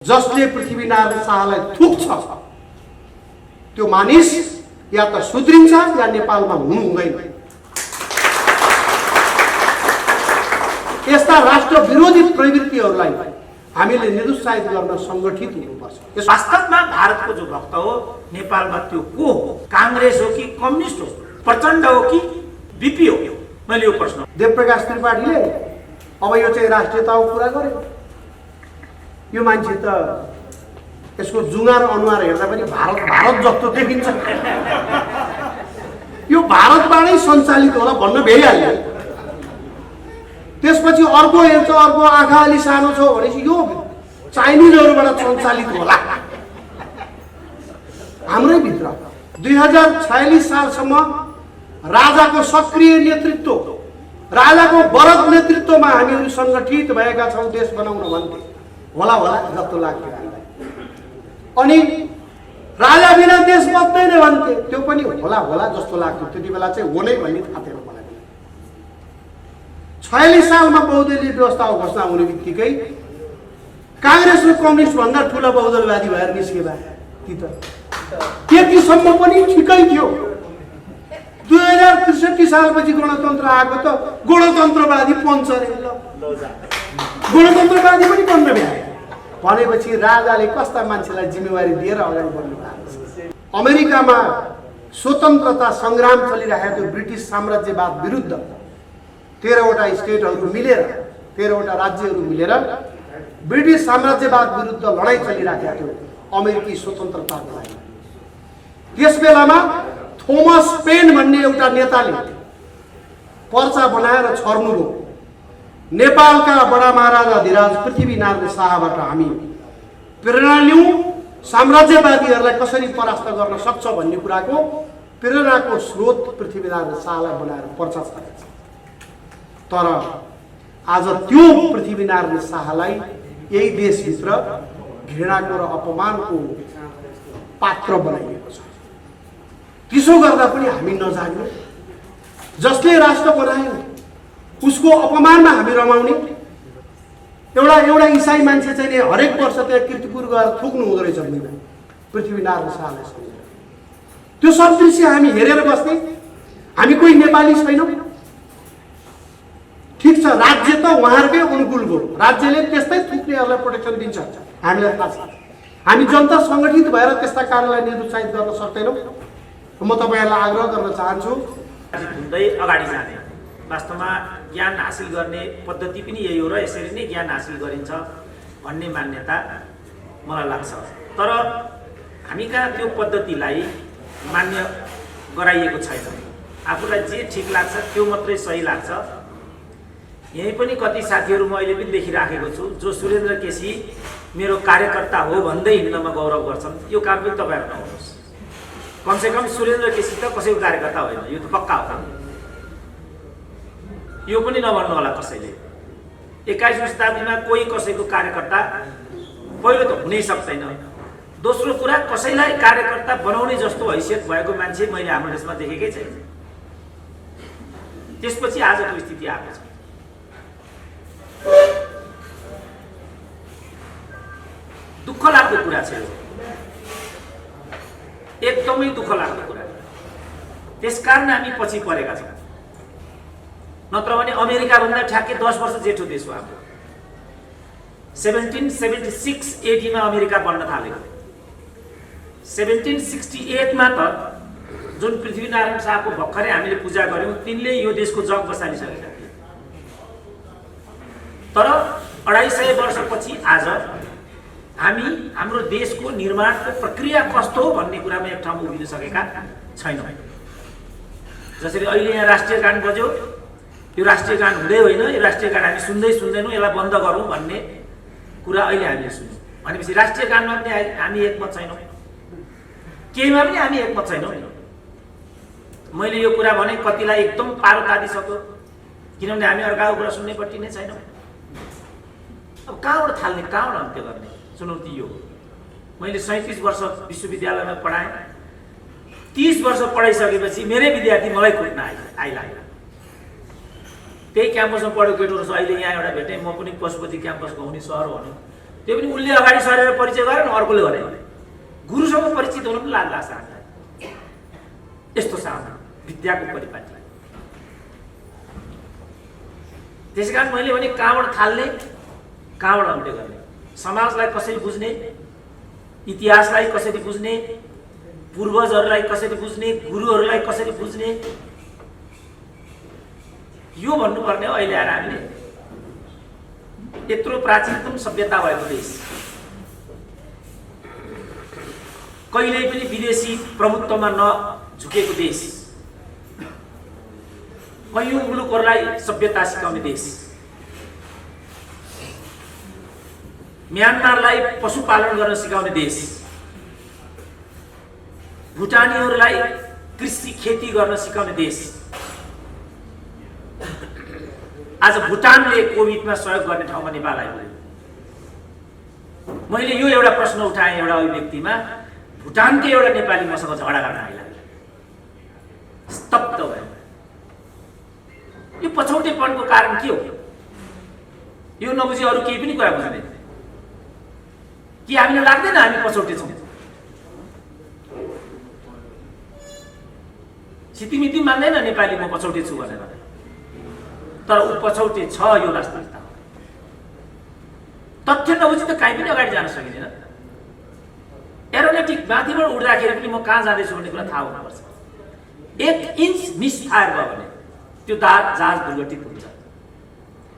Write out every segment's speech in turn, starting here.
जसले पृथ्वीनारायण शाहलाई थुक्छ त्यो मानिस या त सुध्रिन्छ या नेपालमा हुनु हुँदैन। यस्ता राष्ट्र विरोधी प्रवृत्तिहरूलाई हामीले निरुत्साहित गर्न संगठित हुनुपर्छ। वास्तवमा भारतको जो भक्त हो नेपालमा त्यो को हो? कांग्रेस हो कि कम्युनिस्ट हो? प्रचण्ड हो कि बीपी हो? मैले यो प्रश्न देवप्रकाश त्रिपाठीले अब यो चाहिँ राष्ट्रियताको कुरा गर्यो। यो मान्छे त यसको जुगार अनुहार हेर्दा पनि भारत जस्तो देखिन्छ। यो भारतबाटै सञ्चालित होला भन्न भइहाल्यो। त्यसपछि अर्को हेर्छ, अर्को आँखा अलि सानो छ भनेपछि यो चाइनिजहरूबाट सञ्चालित होला। हाम्रै भित्र 2046 सालसम्म राजाको सक्रिय नेतृत्व, राजाको वरद नेतृत्वमा हामीहरू सङ्गठित भएका छौँ देश बनाउन भन्थे। होला जस्तो लाग्थ्यो हामीलाई। अनि राजा बिना देश बच्दैन भन्थे, त्यो पनि होला जस्तो लाग्थ्यो। त्यति बेला चाहिँ हो नै भन्ने थाहा थिएन मलाई। 46 सालमा बहुदलीय व्यवस्थाको घोषणा हुने बित्तिकै कांग्रेस र कम्युनिस्ट भन्दा ठुला बहुदलवादी भएर निस्के भए ती त त्यतिसम्म पनि ठिकै थियो। 2063 सालपछि गणतन्त्र आएको त गणतन्त्रवादी पञ्च रे। गणतन्त्रवादी पनि बन्न भ्याए भनेपछि राजाले कस्ता मान्छेलाई जिम्मेवारी दिएर अगाडि बढ्नु भएको छ। अमेरिकामा स्वतन्त्रता सङ्ग्राम चलिरहेको थियो ब्रिटिस साम्राज्यवाद विरुद्ध। 13वटा स्टेटहरू मिलेर, 13वटा राज्यहरू मिलेर ब्रिटिस साम्राज्यवाद विरुद्ध लडाईँ चलिरहेको थियो अमेरिकी स्वतन्त्रताको लागि। त्यस बेलामा थोमस पेन भन्ने एउटा नेताले पर्चा बनाएर छर्नुभयो। नेपालका बडा महाराजा धिराज पृथ्वीनारायण शाहबाट हामी प्रेरणा लिउँ, साम्राज्यवादीहरूलाई कसरी परास्त गर्न सक्छ भन्ने कुराको प्रेरणाको स्रोत पृथ्वीनारायण शाहलाई बनाएर पर्चा छाडेको छ। तर आज त्यो पृथ्वीनारायण शाहलाई यही देशभित्र घृणाको र अपमानको पात्र बनाइएको छ। त्यसो गर्दा पनि हामी नजाग्नु। जसले राष्ट्र बनायो उसको अपमानमा हामी रमाउने। एउटा इसाई मान्छे चाहिँ हरेक वर्ष त्यहाँ कीर्तिपुर गएर थुक्नु हुँदो रहेछ भूमिमा पृथ्वीनारायण शाहलाई। त्यो सब दृश्य हामी हेरेर बस्ने। हामी कोही नेपाली छैनौँ। ठिक छ, राज्य त उहाँहरूकै अनुकूलको, राज्यले त्यस्तै थुक्नेहरूलाई प्रोटेक्सन दिन्छ, हामीलाई थाहा छ। हामी जनता सङ्गठित भएर त्यस्ता कार्यलाई निरुत्साहित गर्न सक्दैनौँ। म तपाईँहरूलाई आग्रह गर्न चाहन्छु हुँदै अगाडि जाने। वास्तवमा ज्ञान हासिल गर्ने पद्धति पनि यही हो र यसरी नै ज्ञान हासिल गरिन्छ भन्ने मान्यता मलाई लाग्छ। तर हामी कहाँ त्यो पद्धतिलाई मान्य गराइएको छैन। आफूलाई जे ठिक लाग्छ त्यो मात्रै सही लाग्छ। यही पनि कति साथीहरू म अहिले पनि देखिराखेको छु जो सुरेन्द्र केसी मेरो कार्यकर्ता हो भन्दै हिँड्नमा गौरव गर्छन्। यो काम पनि तपाईँहरू नहुनुहोस्। कमसेकम सुरेन्द्र केसी त कसैको कार्यकर्ता होइन, यो त पक्का हो। यो पनि नभन्नु होला कसैले। 21औं शताब्दीमा कोही कसैको कार्यकर्ता पहिलो त हुनै सक्दैन। दोस्रो कुरा, कसैलाई कार्यकर्ता बनाउने जस्तो हैसियत भएको मान्छे मैले हाम्रो देशमा देखेकै छैन। त्यसपछि आजको स्थिति आएको छ। दुःख लाग्दो कुरा छ, एकदमै दुःख लाग्दो कुरा। त्यसकारण हामी पछि परेका छौँ। नत्र भने अमेरिका भन्दा ठ्याक्कै 10 वर्ष जेठो देश हो हाम्रो। 1776 एडीमा अमेरिका बन्न थालेको। 1768 मा त जुन पृथ्वीनारायण शाहको भर्खरै हामीले पूजा गर्यौँ तिनले यो देशको जग बसालिसकेका थिए। तर 250 वर्षपछि आज हामी हाम्रो देशको निर्माणको प्रक्रिया कस्तो हो भन्ने कुरामा एक ठाउँमा उभिन सकेका छैनौँ। जसरी अहिले यहाँ राष्ट्रिय गान बज्यो, यो राष्ट्रिय गान हुँदै होइन, यो राष्ट्रिय गान हामी सुन्दैनौँ, यसलाई बन्द गरौँ भन्ने कुरा अहिले हामीले सुन्यौँ भनेपछि राष्ट्रिय गानमा पनि हामी एकमत छैनौँ। केहीमा पनि हामी एकमत छैनौँ। मैले यो कुरा भने कतिलाई एकदम पारो तादिसक्यो, किनभने हामी अर्काको कुरा सुन्नेपट्टि नै छैनौँ। अब कहाँबाट थाल्ने, कहाँबाट अन्त्य गर्ने चुनौती यो। मैले 37 वर्ष विश्वविद्यालयमा पढाएँ। 30 वर्ष पढाइसकेपछि मेरै विद्यार्थी मलाई खोज्न आइलाग्यो। त्यही क्याम्पसमा पढेको केटोहरू छ। अहिले यहाँ एउटा भेटेँ, म पनि पशुपति क्याम्पसको हुने सहर भनौँ, त्यो पनि उसले अगाडि सरेर परिचय गरेन, अर्कोले गरे। गुरुसँग परिचित हुन पनि लाज लाग्छ हामीलाई। यस्तो सानो विद्याको परिपाटी। त्यसै कारण मैले भने कहाँबाट थाल्ने, कहाँबाट अन्त्य गर्ने, समाजलाई कसरी बुझ्ने, इतिहासलाई कसरी बुझ्ने, पूर्वजहरूलाई कसरी बुझ्ने, गुरुहरूलाई कसरी बुझ्ने, यो भन्नुपर्ने हो। अहिले आएर हामीले यत्रो प्राचीनतम सभ्यता भएको देश, कहिल्यै पनि विदेशी प्रभुत्वमा नझुकेको देश, कैयौं मुलुकहरूलाई सभ्यता सिकाउने देश, म्यानमारलाई पशुपालन गर्न सिकाउने देश, भुटानीहरूलाई कृषि खेती गर्न सिकाउने देश। आज भुटानले कोभिडमा सहयोग गर्ने ठाउँमा नेपाल आइपुग्यो। मैले यो एउटा प्रश्न उठाएँ एउटा अभिव्यक्तिमा, भुटानकै एउटा नेपाली मसँग झगडा गर्न आइलाग्यो, स्तब्ध भयो। यो पछौटेपनको कारण के हो? यो नबुझी अरू केही पनि कुरा बुझ्दैन कि हामीलाई लाग्दैन हामी पछौटे छौँ? सितिमिति मान्दैन नेपाली म पछौटे छु भनेर, तर ऊ पछौटे छ, यो वास्तविकता हो। तथ्य नबुझी त कहीँ पनि अगाडि जान सकिँदैन। एरोनेटिक माथिबाट उड्दाखेरि पनि म कहाँ जाँदैछु भन्ने कुरा थाहा हुनुपर्छ। 1 इन्च मिसफायर भयो भने त्यो जहाज दुर्घटित हुन्छ।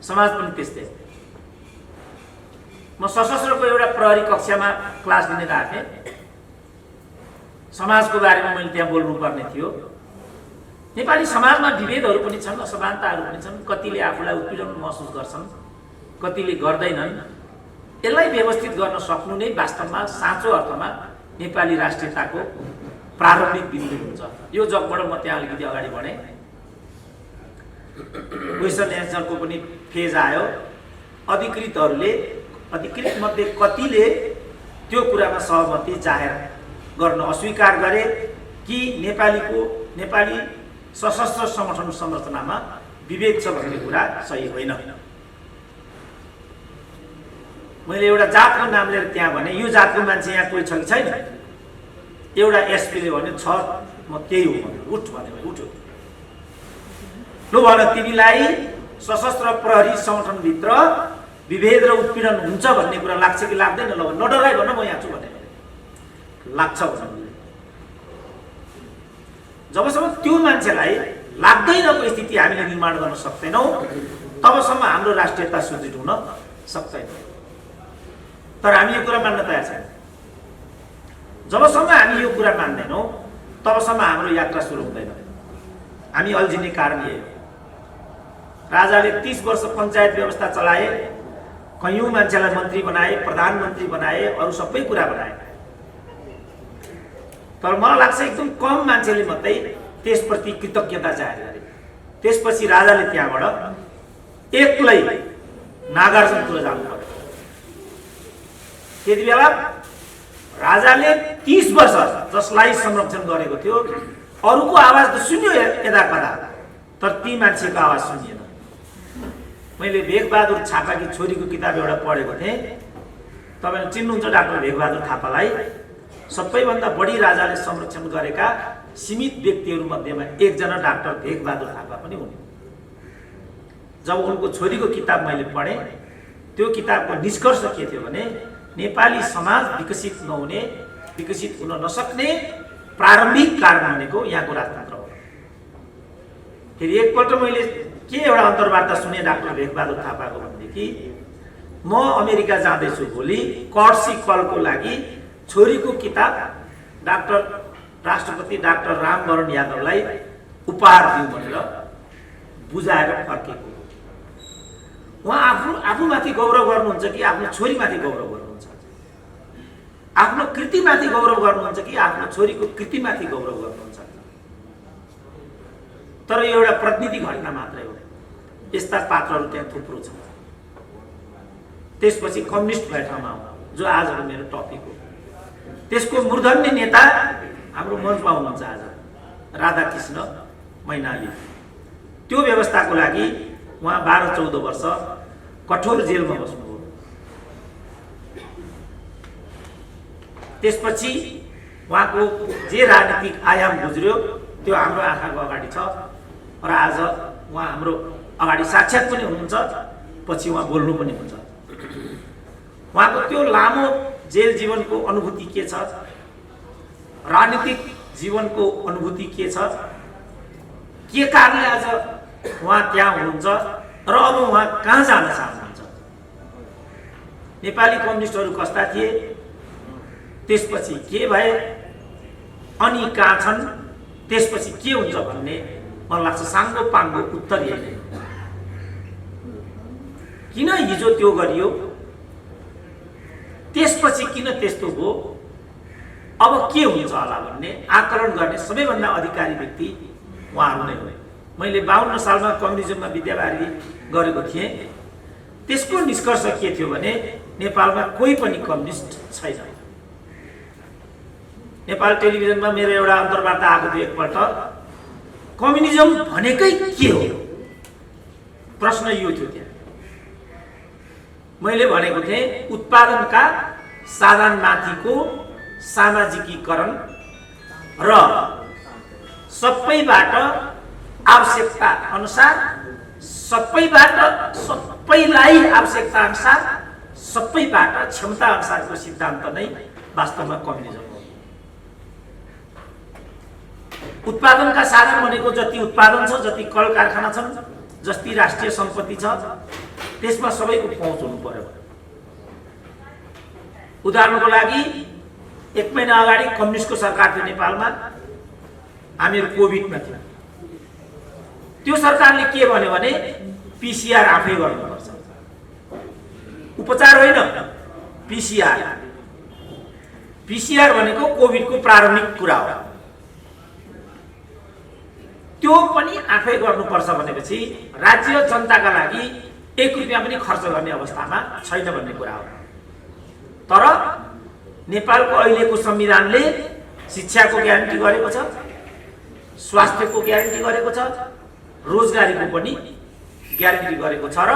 समाज पनि त्यस्तै। म सशस्त्रको एउटा प्रहरी कक्षामा क्लास लिन गएको थिएँ। समाजको बारेमा मैले त्यहाँ बोल्नु पर्ने थियो। नेपाली समाजमा विभेदहरू पनि छन्, असमानताहरू पनि छन्। कतिले आफूलाई उत्पीडन महसुस गर्छन्, कतिले गर्दैनन्। यसलाई व्यवस्थित गर्न सक्नु नै वास्तवमा साँचो अर्थमा नेपाली राष्ट्रियताको प्रारम्भिक बिन्दु हुन्छ। यो जगबाट म त्यहाँ अलिकति अगाडि बढेँ। क्वेसन एन्सरको पनि फेज आयो। अधिकृत मध्ये कतिले त्यो कुरामा सहमति जाहेर गर्न अस्वीकार गरे कि नेपाली सशस्त्र संगठन संरचनामा विभेद छ भन्ने कुरा सही होइन। मैले एउटा जातको नाम लिएर त्यहाँ भने यो जातको मान्छे यहाँ कोही छ कि छैन? एउटा एसपीले भन्यो छ, म त्यही हो भने उठ भने उठ्यो। लु भन, तिमीलाई सशस्त्र प्रहरी संगठनभित्र विभेद र उत्पीडन हुन्छ भन्ने कुरा लाग्छ कि लाग्दैन? ल नडराइ भन, म यहाँ छु भने लाग्छ भन्नु। जबसम्म त्यो मान्छेलाई लाग्दैनको स्थिति हामीले निर्माण गर्न सक्दैनौँ, तबसम्म हाम्रो राष्ट्रियता सुदृढ हुन सक्दैन। तर हामी यो कुरा मान्न तयार छैनौँ। जबसम्म हामी यो कुरा मान्दैनौँ, तबसम्म हाम्रो यात्रा सुरु हुँदैन। हामी अल्झिने कारण यही हो। राजाले 30 वर्ष पञ्चायत व्यवस्था चलाए, कैयौं मान्छेलाई मन्त्री बनाए, प्रधानमन्त्री बनाए, अरू सबै कुरा बनाए। तर मलाई लाग्छ एकदम कम मान्छेले मात्रै त्यसप्रति कृतज्ञता जाहेर गरे। त्यसपछि राजाले त्यहाँबाट एक्लै नागार्जुनपुर जानु पर्यो। त्यति बेला राजाले 30 वर्ष जसलाई संरक्षण गरेको थियो, अरूको आवाज त सुन्यो यदा कदा, तर ती मान्छेको आवाज सुनिएन। मैले भेगबहादुर थापाकी छोरीको किताब एउटा पढेको थिएँ। तपाईले चिन्नुहुन्छ डाक्टर भेगबहादुर थापालाई? सबैभन्दा बढी राजाले संरक्षण गरेका सीमित व्यक्तिहरू मध्येमा एकजना डाक्टर भेगबहादुर थापा पनि हुन्। जब उनको छोरीको किताब मैले पढेँ, त्यो किताबको निष्कर्ष के थियो भने नेपाली समाज विकसित हुन नसक्ने प्रारम्भिक कारण भनेको यहाँको राजतन्त्र हो। फेरि एकपल्ट मैले के एउटा अन्तर्वार्ता सुने डाक्टर भेगबहादुर थापाको भनेदेखि, म अमेरिका जाँदैछु भोलि कर्सी कलको लागि छोरीको किताब राष्ट्रपति डाक्टर रामवरण यादवलाई उपहार दिउँ भनेर बुझाएर फर्केको। उहाँ आफूमाथि गौरव गर्नुहुन्छ कि आफ्नो छोरीमाथि गौरव गर्नुहुन्छ? आफ्नो कृतिमाथि गौरव गर्नुहुन्छ कि आफ्नो छोरीको कृतिमाथि गौरव गर्नुहुन्छ? तर यो एउटा प्रतिनिधि घटना मात्रै हो। यस्ता पात्रहरू त्यहाँ थुप्रो छन्। त्यसपछि कम्युनिस्ट भए ठाउँमा आउँ, जो आजको मेरो टपिक हो। त्यसको मूर्धन्य नेता हाम्रो मञ्चमा हुनुहुन्छ आज, राधाकृष्ण मैनाली। त्यो व्यवस्थाको लागि उहाँ 12-14 वर्ष कठोर जेलमा बस्नुभयो। त्यसपछि उहाँको जे राजनीतिक आयाम गुज्रियो त्यो हाम्रो आँखाको अगाडि छ र आज उहाँ हाम्रो अगाडि साक्षात् पनि हुनुहुन्छ, पछि उहाँ बोल्नु पनि हुन्छ। उहाँको त्यो लामो जेल जीवनको अनुभूति के छ, राजनीतिक जीवनको अनुभूति के छ, के कारणले आज उहाँ त्यहाँ हुनुहुन्छ र अब उहाँ कहाँ जान चाहनुहुन्छ, नेपाली कम्युनिस्टहरू कस्ता थिए, त्यसपछि के भए, अनि कहाँ छन्, त्यसपछि के हुन्छ भन्ने मलाई लाग्छ साङ्गो पाङ्गो उत्तर यही नै। किन हिजो त्यो गरियो, त्यसपछि किन त्यस्तो भयो, अब के हुन्छ होला भन्ने आकलन गर्ने सबैभन्दा अधिकारी व्यक्ति उहाँहरू नै हो। मैले 52 सालमा कम्युनिजममा विद्यावारिधि गरेको थिएँ। त्यसको निष्कर्ष के थियो भने नेपालमा कोही पनि कम्युनिस्ट छैन। नेपाल टेलिभिजनमा मेरो एउटा अन्तर्वार्ता आएको थियो एकपल्ट, कम्युनिजम भनेकै के हो, प्रश्न यो थियो त्यहाँ। मैले भनेको थिएँ उत्पादनका साधनमाथिको सामाजिकीकरण र सबैबाट आवश्यकता अनुसार, सबैलाई आवश्यकता अनुसार, सबैबाट क्षमता अनुसारको सिद्धान्त नै वास्तवमा कम्युनिजम हो। उत्पादनका साधन भनेको जति उत्पादन छ, जति कल कारखाना छन्, जति राष्ट्रिय सम्पत्ति छ, त्यसमा सबैको पहुँच हुनु पर्यो। उदाहरणको लागि 1 महिना अगाडि कम्युनिस्टको सरकार थियो नेपालमा, हामीहरू कोभिडमा थियौँ। त्यो सरकारले के भन्यो भने पिसिआर आफै गर्नुपर्छ, उपचार होइन, पिसिआर। पिसिआर भनेको कोभिडको प्रारम्भिक कुरा हो। त्यो पनि आफै गर्नुपर्छ भनेपछि राज्य जनताका लागि 1 रुपियाँ पनि खर्च गर्ने अवस्थामा छैन भन्ने कुरा हो। तर नेपालको अहिलेको संविधानले शिक्षाको ग्यारेन्टी गरेको छ, स्वास्थ्यको ग्यारेन्टी गरेको छ, रोजगारीको पनि ग्यारेन्टी गरेको छ र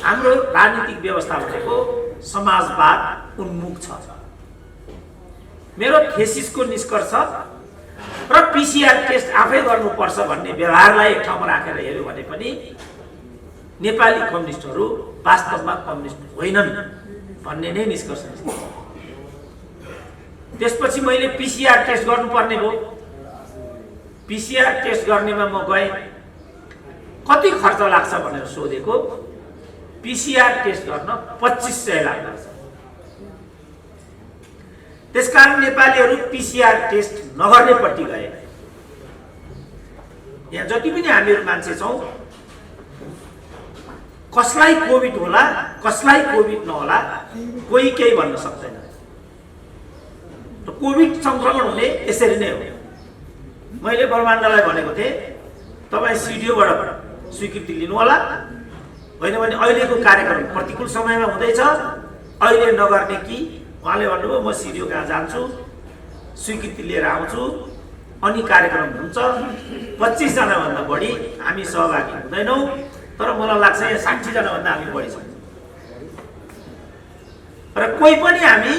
हाम्रो राजनीतिक व्यवस्था भनेको समाजवाद उन्मुख छ। मेरो थेसिसको निष्कर्ष र पिसिआर टेस्ट आफै गर्नुपर्छ भन्ने व्यवहारलाई एक ठाउँमा राखेर हेर्यो भने पनि नेपाली कम्युनिस्टहरू वास्तवमा कम्युनिस्ट होइनन् भन्ने नै निष्कर्ष निस्किन्छ। त्यसपछि मैले पिसिआर टेस्ट गर्नुपर्ने भयो। पिसिआर टेस्ट गर्नेमा म गएँ, कति खर्च लाग्छ भनेर सोधेको, पिसिआर टेस्ट गर्न 2500 लाग्छ। त्यसकारण नेपालीहरू पिसिआर टेस्ट नगर्नेपट्टि गए। यहाँ जति पनि हामीहरू मान्छे छौँ, कसलाई कोभिड होला, कसलाई कोभिड नहोला, कोही केही भन्न सक्दैन। कोभिड संक्रमण हुने यसरी नै हो। मैले ब्रह्माण्डलाई भनेको थिएँ, तपाईँ सिडिओबाट स्वीकृति लिनु होला, होइन भने अहिलेको कार्यक्रम प्रतिकूल समयमा हुँदैछ, अहिले नगर्ने कि। उहाँले भन्नुभयो म सिडिओ कहाँ जान्छु, स्वीकृति लिएर आउँछु, अनि कार्यक्रम हुन्छ। 25 जनाभन्दा बढी हामी सहभागी हुँदैनौँ, तर मलाई लाग्छ यहाँ 60 जनाभन्दा हामी बढी छौँ र कोही पनि हामी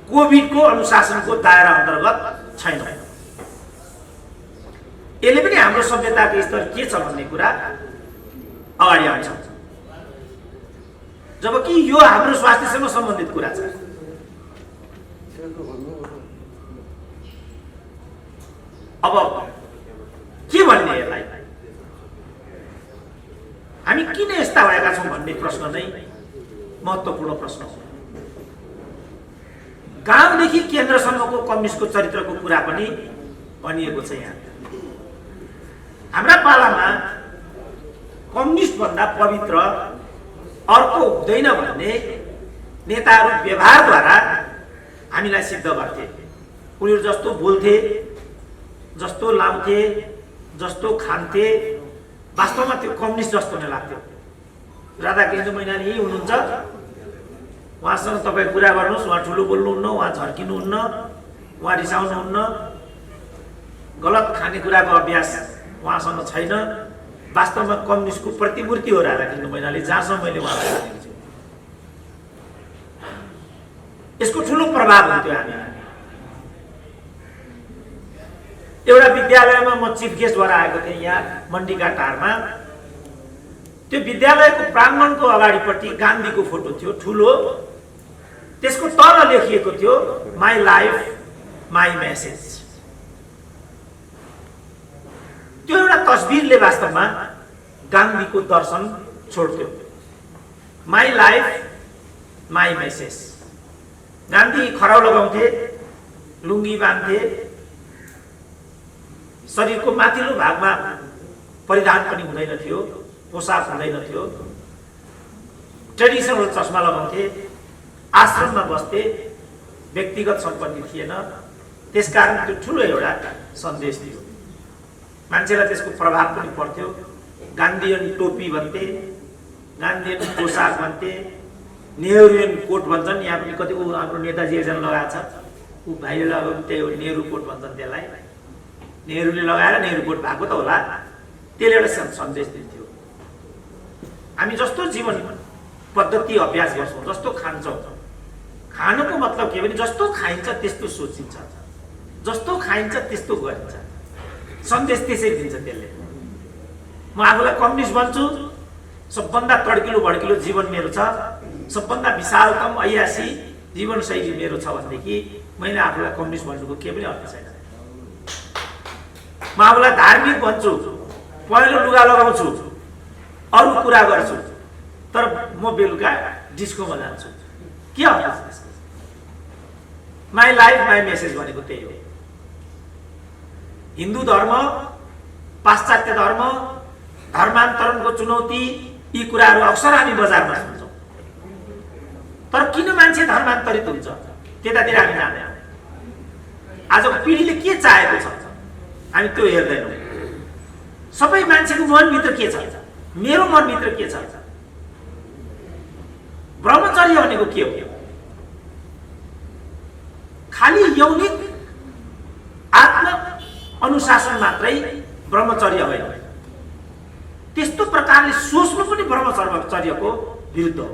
कोभिडको अनुशासनको दायरा अन्तर्गत छैनौँ। यसले पनि हाम्रो सभ्यताको स्तर के छ भन्ने कुरा अगाडि आउँछ, जबकि यो हाम्रो स्वास्थ्यसँग सम्बन्धित कुरा छ। अब के भन्ने यसलाई, हामी किन यस्ता भएका छौँ भन्ने प्रश्न नै महत्त्वपूर्ण प्रश्न हो। गाउँदेखि केन्द्रसम्मको कम्युनिस्टको चरित्रको कुरा पनि भनिएको छ यहाँ। हाम्रा पालामा कम्युनिस्ट भन्दा पवित्र अर्को हुँदैन भन्ने नेताहरू व्यवहारद्वारा हामीलाई सिद्ध गर्थे। उनीहरू जस्तो बोल्थे, जस्तो लाउँथे, जस्तो खान्थे, वास्तवमा त्यो कम्युनिस्ट जस्तो नै लाग्थ्यो। राधाकृष्ण मैनाली यही हुनुहुन्छ, उहाँसँग तपाईँ कुरा गर्नुहोस्, उहाँ ठुलो बोल्नुहुन्न, उहाँ झर्किनुहुन्न, उहाँ रिसाउनुहुन्न, गलत खानेकुराको अभ्यास उहाँसँग छैन। वास्तवमा कम्युनिस्टको प्रतिमूर्ति हो राधाकृष्ण मैनाली, जहाँसम्म मैले उहाँलाई जानेको छु। यसको ठुलो प्रभाव हुन्थ्यो हामीमा। एउटा विद्यालयमा म चिफ गेस्ट भएर आएको थिएँ यहाँ मण्डीका टारमा। त्यो विद्यालयको प्राङ्गणको अगाडिपट्टि गान्धीको फोटो थियो ठुलो, त्यसको तल लेखिएको थियो माई लाइफ माई मेसेज। त्यो एउटा तस्बिरले वास्तवमा गान्धीको दर्शन छोड्थ्यो। My life my message. Gandhi खराउ लगाउँथे, लुङ्गी बान्थे, शरीरको माथिल्लो भागमा परिधान पनि हुँदैन थियो, पोसाक हुँदैन थियो, ट्रेडिसनल चस्मा लगाउँथे, आश्रममा बस्थे, व्यक्तिगत सम्पत्ति थिएन। त्यसकारण त्यो ठुलो एउटा सन्देश थियो। मान्छेलाई त्यसको प्रभाव पनि पर्थ्यो। गान्धीयन टोपी भन्थे, गान्धीयन पोसाक भन्थे, नेहरूयन कोट भन्छन्। यहाँ पनि कति हाम्रो नेताजी एकजना लगाएको छ, ऊ भाइले लगाएको त्यही हो, नेहरू कोट भन्छन् त्यसलाई। नेहरूले लगाएर नेहरू कोट भएको त होला, त्यसले एउटा सन्देश दिन्थ्यो। हामी जस्तो जीवन पद्धति अभ्यास गर्छौँ, जस्तो खान्छौँ, खानुको मतलब के भने जस्तो खाइन्छ त्यस्तो सोचिन्छ, जस्तो खाइन्छ त्यस्तो गरिन्छ। सन्देश त्यसै दिन्छ त्यसले। म आफूलाई कम्युनिस्ट भन्छु, सबभन्दा तड्किलो भड्किलो जीवन मेरो छ, सबभन्दा विशालतम ऐयासी जीवनशैली मेरो छ भनेदेखि मैले आफूलाई कम्युनिस्ट भन्नुको केही पनि अर्थ छैन। म आफूलाई धार्मिक भन्छु, पहेँलो लुगा लगाउँछु, अरू कुरा गर्छु, तर म बेलुका डिस्कोमा जान्छु, के अर्थ छ त्यसको? माई लाइफ माई मेसेज भनेको त्यही हो। हिन्दू धर्म, पाश्चात्य धर्म, धर्मान्तरणको चुनौती, यी कुराहरू अक्सर हामी बजारमा सुन्छौँ। तर किन मान्छे धर्मान्तरित हुन्छ त्यतातिर हामी जाँदैनौँ। आजको पिँढीले के चाहेको छ हामी त्यो हेर्दैनौँ। सबै मान्छेको मनभित्र के छ, मेरो मनभित्र के छ? ब्रह्मचर्य भनेको के हो? खाली यौनिक आत्म अनुशासन मात्रै ब्रह्मचर्य होइन। त्यस्तो प्रकारले सोच्नु पनि ब्रह्मचर्यको विरुद्ध हो।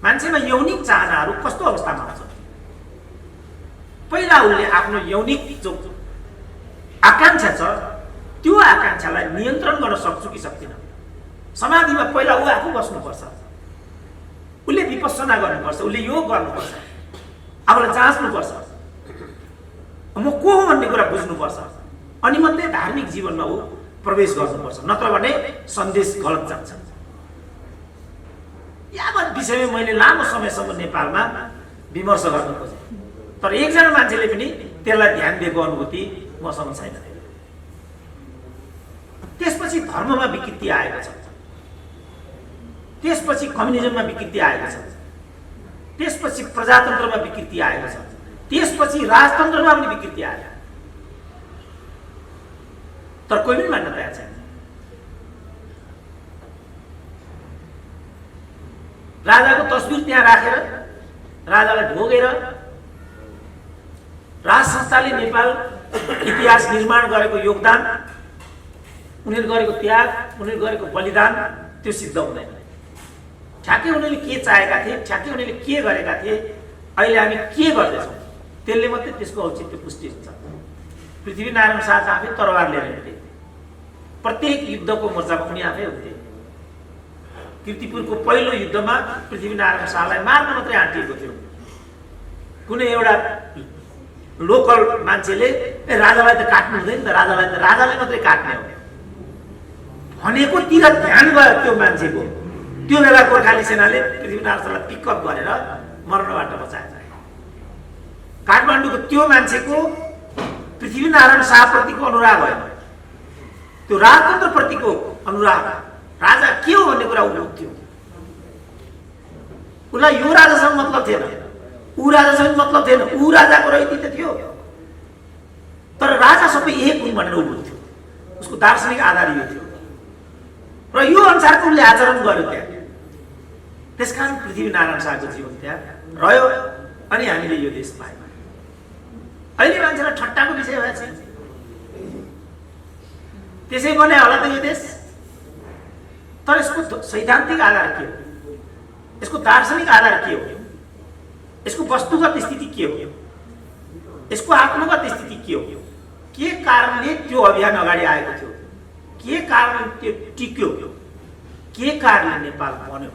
मान्छेमा यौनिक चाहनाहरू कस्तो अवस्थामा आउँछ? पहिला उसले आफ्नो यौनिक जो आकांक्षा छ त्यो आकांक्षालाई नियन्त्रण गर्न सक्छु कि सक्दिनँ? समाधिमा पहिला ऊ आफू बस्नुपर्छ, उसले विपස්සना गर्नुपर्छ, उसले योग गर्नुपर्छ, आफूलाई जाँच्नुपर्छ, म को हो भन्ने कुरा बुझ्नुपर्छ, अनि मात्रै धार्मिक जीवनमा ऊ प्रवेश गर्नुपर्छ। नत्र भने सन्देश गलत जान्छ। यावत विषयमा मैले लामो समयसम्म नेपालमा विमर्श गर्न खोजेँ, तर एकजना मान्छेले पनि त्यसलाई ध्यान दिएको अनुभूति मसँग छैन। त्यसपछि धर्ममा विकृति आएको छ, त्यसपछि कम्युनिजममा विकृति आएको छ, त्यसपछि प्रजातन्त्रमा विकृति आएको छ, त्यसपछि राजतन्त्रमा पनि विकृति आयो। तर कोही पनि मान्न तयार छैन। राजाको तस्बिर त्यहाँ राखेर, राजालाई ढोगेर, राज संस्थाले नेपाल इतिहास निर्माण गरेको योगदान, उनीहरू गरेको त्याग, उनीहरू गरेको बलिदान त्यो सिद्ध हुँदैन। ठ्याक्कै उनीहरूले के चाहेका थिए, ठ्याक्कै उनीहरूले के गरेका थिए, अहिले हामी के गर्दैछौँ त्यसले मात्रै त्यसको औचित्य पुष्टि हुन्छ। पृथ्वीनारायण शाह आफै तरवार लिएर हिँड्थे, प्रत्येक युद्धको मोर्चामा उनी आफै हुन्थे। कीर्तिपुरको पहिलो युद्धमा पृथ्वीनारायण शाहलाई मार्न मात्रै आँटिएको थियो। कुनै एउटा लोकल मान्छेले राजालाई त काट्नु हुँदैन, राजाले मात्रै काट्ने हो भनेकोतिर ध्यान गयो त्यो मान्छेको। त्यो बेला गोर्खाली सेनाले पृथ्वीनारायण शाहलाई पिकअप गरेर मर्नबाट बचाएछ। काठमाडौँको त्यो मान्छेको पृथ्वीनारायण शाहप्रतिको अनुराग होइन, त्यो राजतन्त्रप्रतिको अनुराग, राजा के हो भन्ने कुरा उसले बुझ्थ्यो। उसलाई यो राजासँग मतलब थिएन, ऊ राजासँग मतलब थिएन, ऊ राजाको रहित थियो, तर राजा सबै एक हुन् भनेर ऊ बुझ्थ्यो। उसको दार्शनिक आधार यो थियो र यो अनुसारको उसले आचरण गर्यो त्यहाँ। त्यसकारण पृथ्वीनारायण शाहको जीवन त्यहाँ रह्यो अनि हामीले यो देश पायौँ। अहिले मान्छेलाई ठट्टाको विषय भएछ, त्यसै बनायो होला त यो देश। तर यसको सैद्धान्तिक आधार के हो, यसको दार्शनिक आधार के हो? यसको वस्तुगत स्थिति के हो, यसको आत्मगत स्थिति के हो, के कारणले त्यो अभियान अगाडि आएको थियो, के कारणले त्यो टिक्यो, के कारणले नेपाल बन्यो।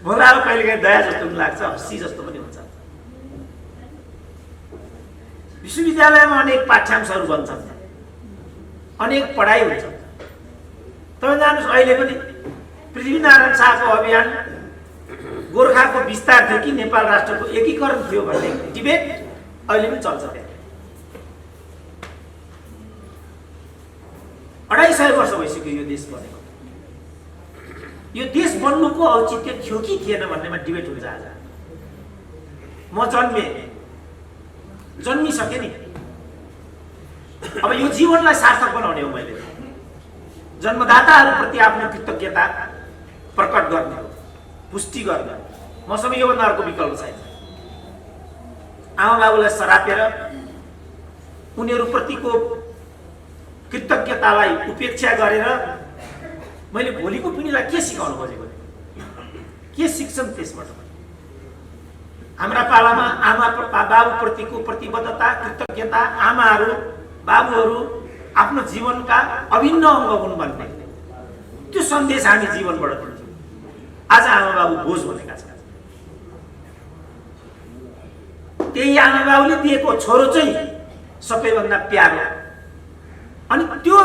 मलाई अब कहिलेकाहीँ दया जस्तो पनि लाग्छ, हँसी जस्तो पनि हुन्छ। विश्वविद्यालयमा अनेक पाठ्यांशहरू बन्छन्, अनेक पढाइ हुन्छ। तपाईँ जानुहोस्, अहिले पनि पृथ्वीनारायण शाहको अभियान गोर्खाको विस्तार थियो कि नेपाल राष्ट्रको एकीकरण थियो भन्ने डिबेट अहिले पनि चल्छ। त्यहाँ 250 वर्ष भइसक्यो यो देश बनेको। यो देश बन्नुको औचित्य थियो कि थिएन भन्नेमा डिबेट हुन्छ। आज म जन्मिसकेँ नि, अब यो जीवनलाई सार्थक बनाउने हो। मैले जन्मदाताहरूप्रति आफ्नो कृतज्ञता प्रकट गर्ने हो, पुष्टि गर्ने। मसँग योभन्दा अर्को विकल्प छैन। आमा बाबुलाई सरापेर उनीहरूप्रतिको कृतज्ञतालाई उपेक्षा गरेर मैले भोलिको पिँढीलाई के सिकाउनु खोजेको, के सिक्छन् त्यसबाट? हाम्रा पालामा आमा बाबुप्रतिको प्रतिबद्धता, कृतज्ञता, आमाहरू बाबुहरू आफ्नो जीवनका अभिन्न अङ्ग हुन् भन्ने त्यो सन्देश हामी जीवनबाट दिन्छौँ। आज आमा बाबु बोझ बनेका छन्। त्यही आमा बाबुले दिएको छोरो चाहिँ सबैभन्दा प्यारो, अनि त्यो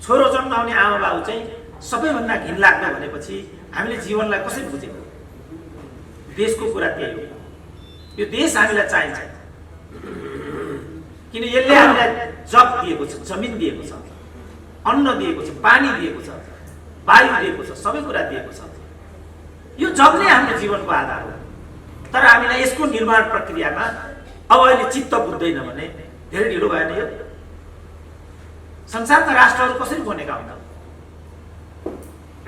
छोरो जन्माउने आमा बाबु चाहिँ सबैभन्दा घिनलाग्दो भनेपछि हामीले जीवनलाई कसरी बुझेको? देशको कुरा त्यही हो। यो देश हामीलाई चाहिन्छ किन यसले हामीलाई जग दिएको छ, जमिन दिएको छ, अन्न दिएको छ, पानी दिएको छ, वायु दिएको छ, सबै कुरा दिएको छ। यो जग नै हाम्रो जीवनको आधार हो। तर हामीलाई यसको निर्माण प्रक्रियामा अब अहिले चित्त बुझ्दैन भने धेरै ढिलो भएन। यो संसारका राष्ट्रहरू कसरी बनेका हुन्?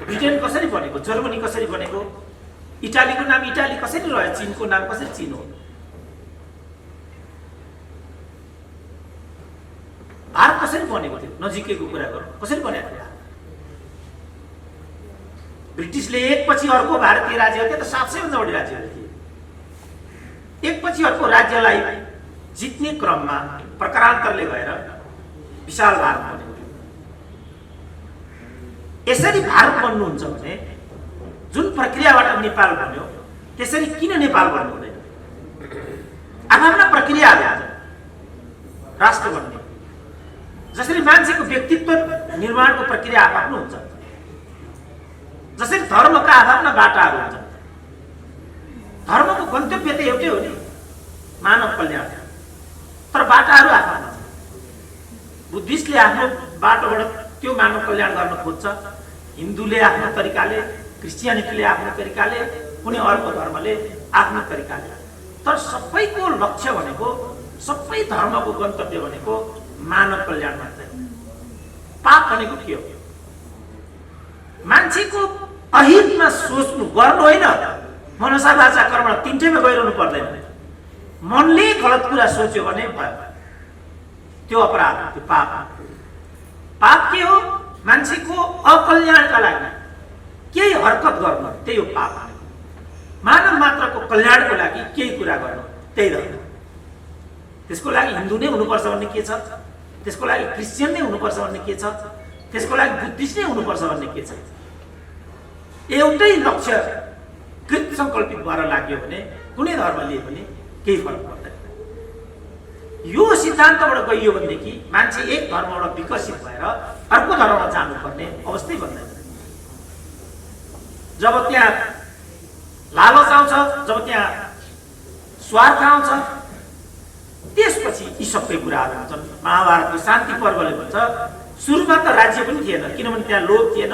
ब्रिटेन कसरी बनेको, जर्मनी कसरी बनेको, इटालीको नाम इटाली कसरी रह्यो, चीनको नाम कसरी चीन हो? भारत कसरी बनेको थियो? नजिकैको कुरा गरौँ, कसरी बनेको थियो? ब्रिटिसले एकपछि अर्को भारतीय राज्य थियो, त 700 भन्दा बढी राज्यहरू थिए। एकपछि अर्को राज्यलाई जित्ने क्रममा प्रकारान्तरले गएर विशाल भारत बन्यो। यसरी भारत बन्नुहुन्छ भने जुन प्रक्रियाबाट नेपाल बन्यो त्यसरी किन नेपाल बन्नु हुँदैन? आफ्ना प्रक्रियाहरू राष्ट्र बन्ने, जसरी मान्छेको व्यक्तित्व निर्माणको प्रक्रिया आफ्नो हुन्छ, जसरी धर्मका आफ्ना बाटाहरू हुन्छन्। धर्मको गन्तव्य त एउटै हो नि, मानव कल्याण, तर बाटाहरू आफ्ना छन्। बुद्धिस्टले आफ्नो बाटोबाट त्यो मानव कल्याण गर्न खोज्छ, हिन्दूले आफ्नो तरिकाले, क्रिस्चियनिटीले आफ्नो तरिकाले, कुनै अर्को धर्मले आफ्नो तरिकाले। तर सबैको लक्ष्य भनेको, सबै धर्मको गन्तव्य भनेको मानव कल्याण मात्रै। पाप भनेको के हो? मान्छेको अहितमा सोच्नु गर्नु होइन। मनसा वाचा कर्म तीनटैमा गइरहनु पर्दैन। मनले गलत कुरा सोच्यो भने भयो, त्यो अपराध, त्यो पाप। पाप के हो? मान्छेको अकल्याणका लागि केही हरकत गर्नु, त्यही हो पाप। मानव मात्रको कल्याणको लागि केही कुरा गर्नु, त्यही धर्म। त्यसको लागि हिन्दू नै हुनुपर्छ भन्ने के छ? त्यसको लागि क्रिस्चियन नै हुनुपर्छ भन्ने के छ? त्यसको लागि बुद्धिस्ट नै हुनुपर्छ भन्ने के छ? एउटै लक्ष्य कृत सङ्कल्पित भएर लाग्यो भने कुनै धर्म लिए पनि केही फरक पर्दैन। यो सिद्धान्तबाट गइयो भनेदेखि मान्छे एक धर्मबाट विकसित भएर अर्को धर्ममा जानुपर्ने अवस्थै बन्दैन। जब त्यहाँ लालच आउँछ, जब त्यहाँ स्वार्थ आउँछ, त्यसपछि यी सबै कुराहरू हुन्छन्। महाभारतको शान्ति पर्वले भन्छ सुरुमा त राज्य पनि थिएन, किनभने त्यहाँ लोभ थिएन,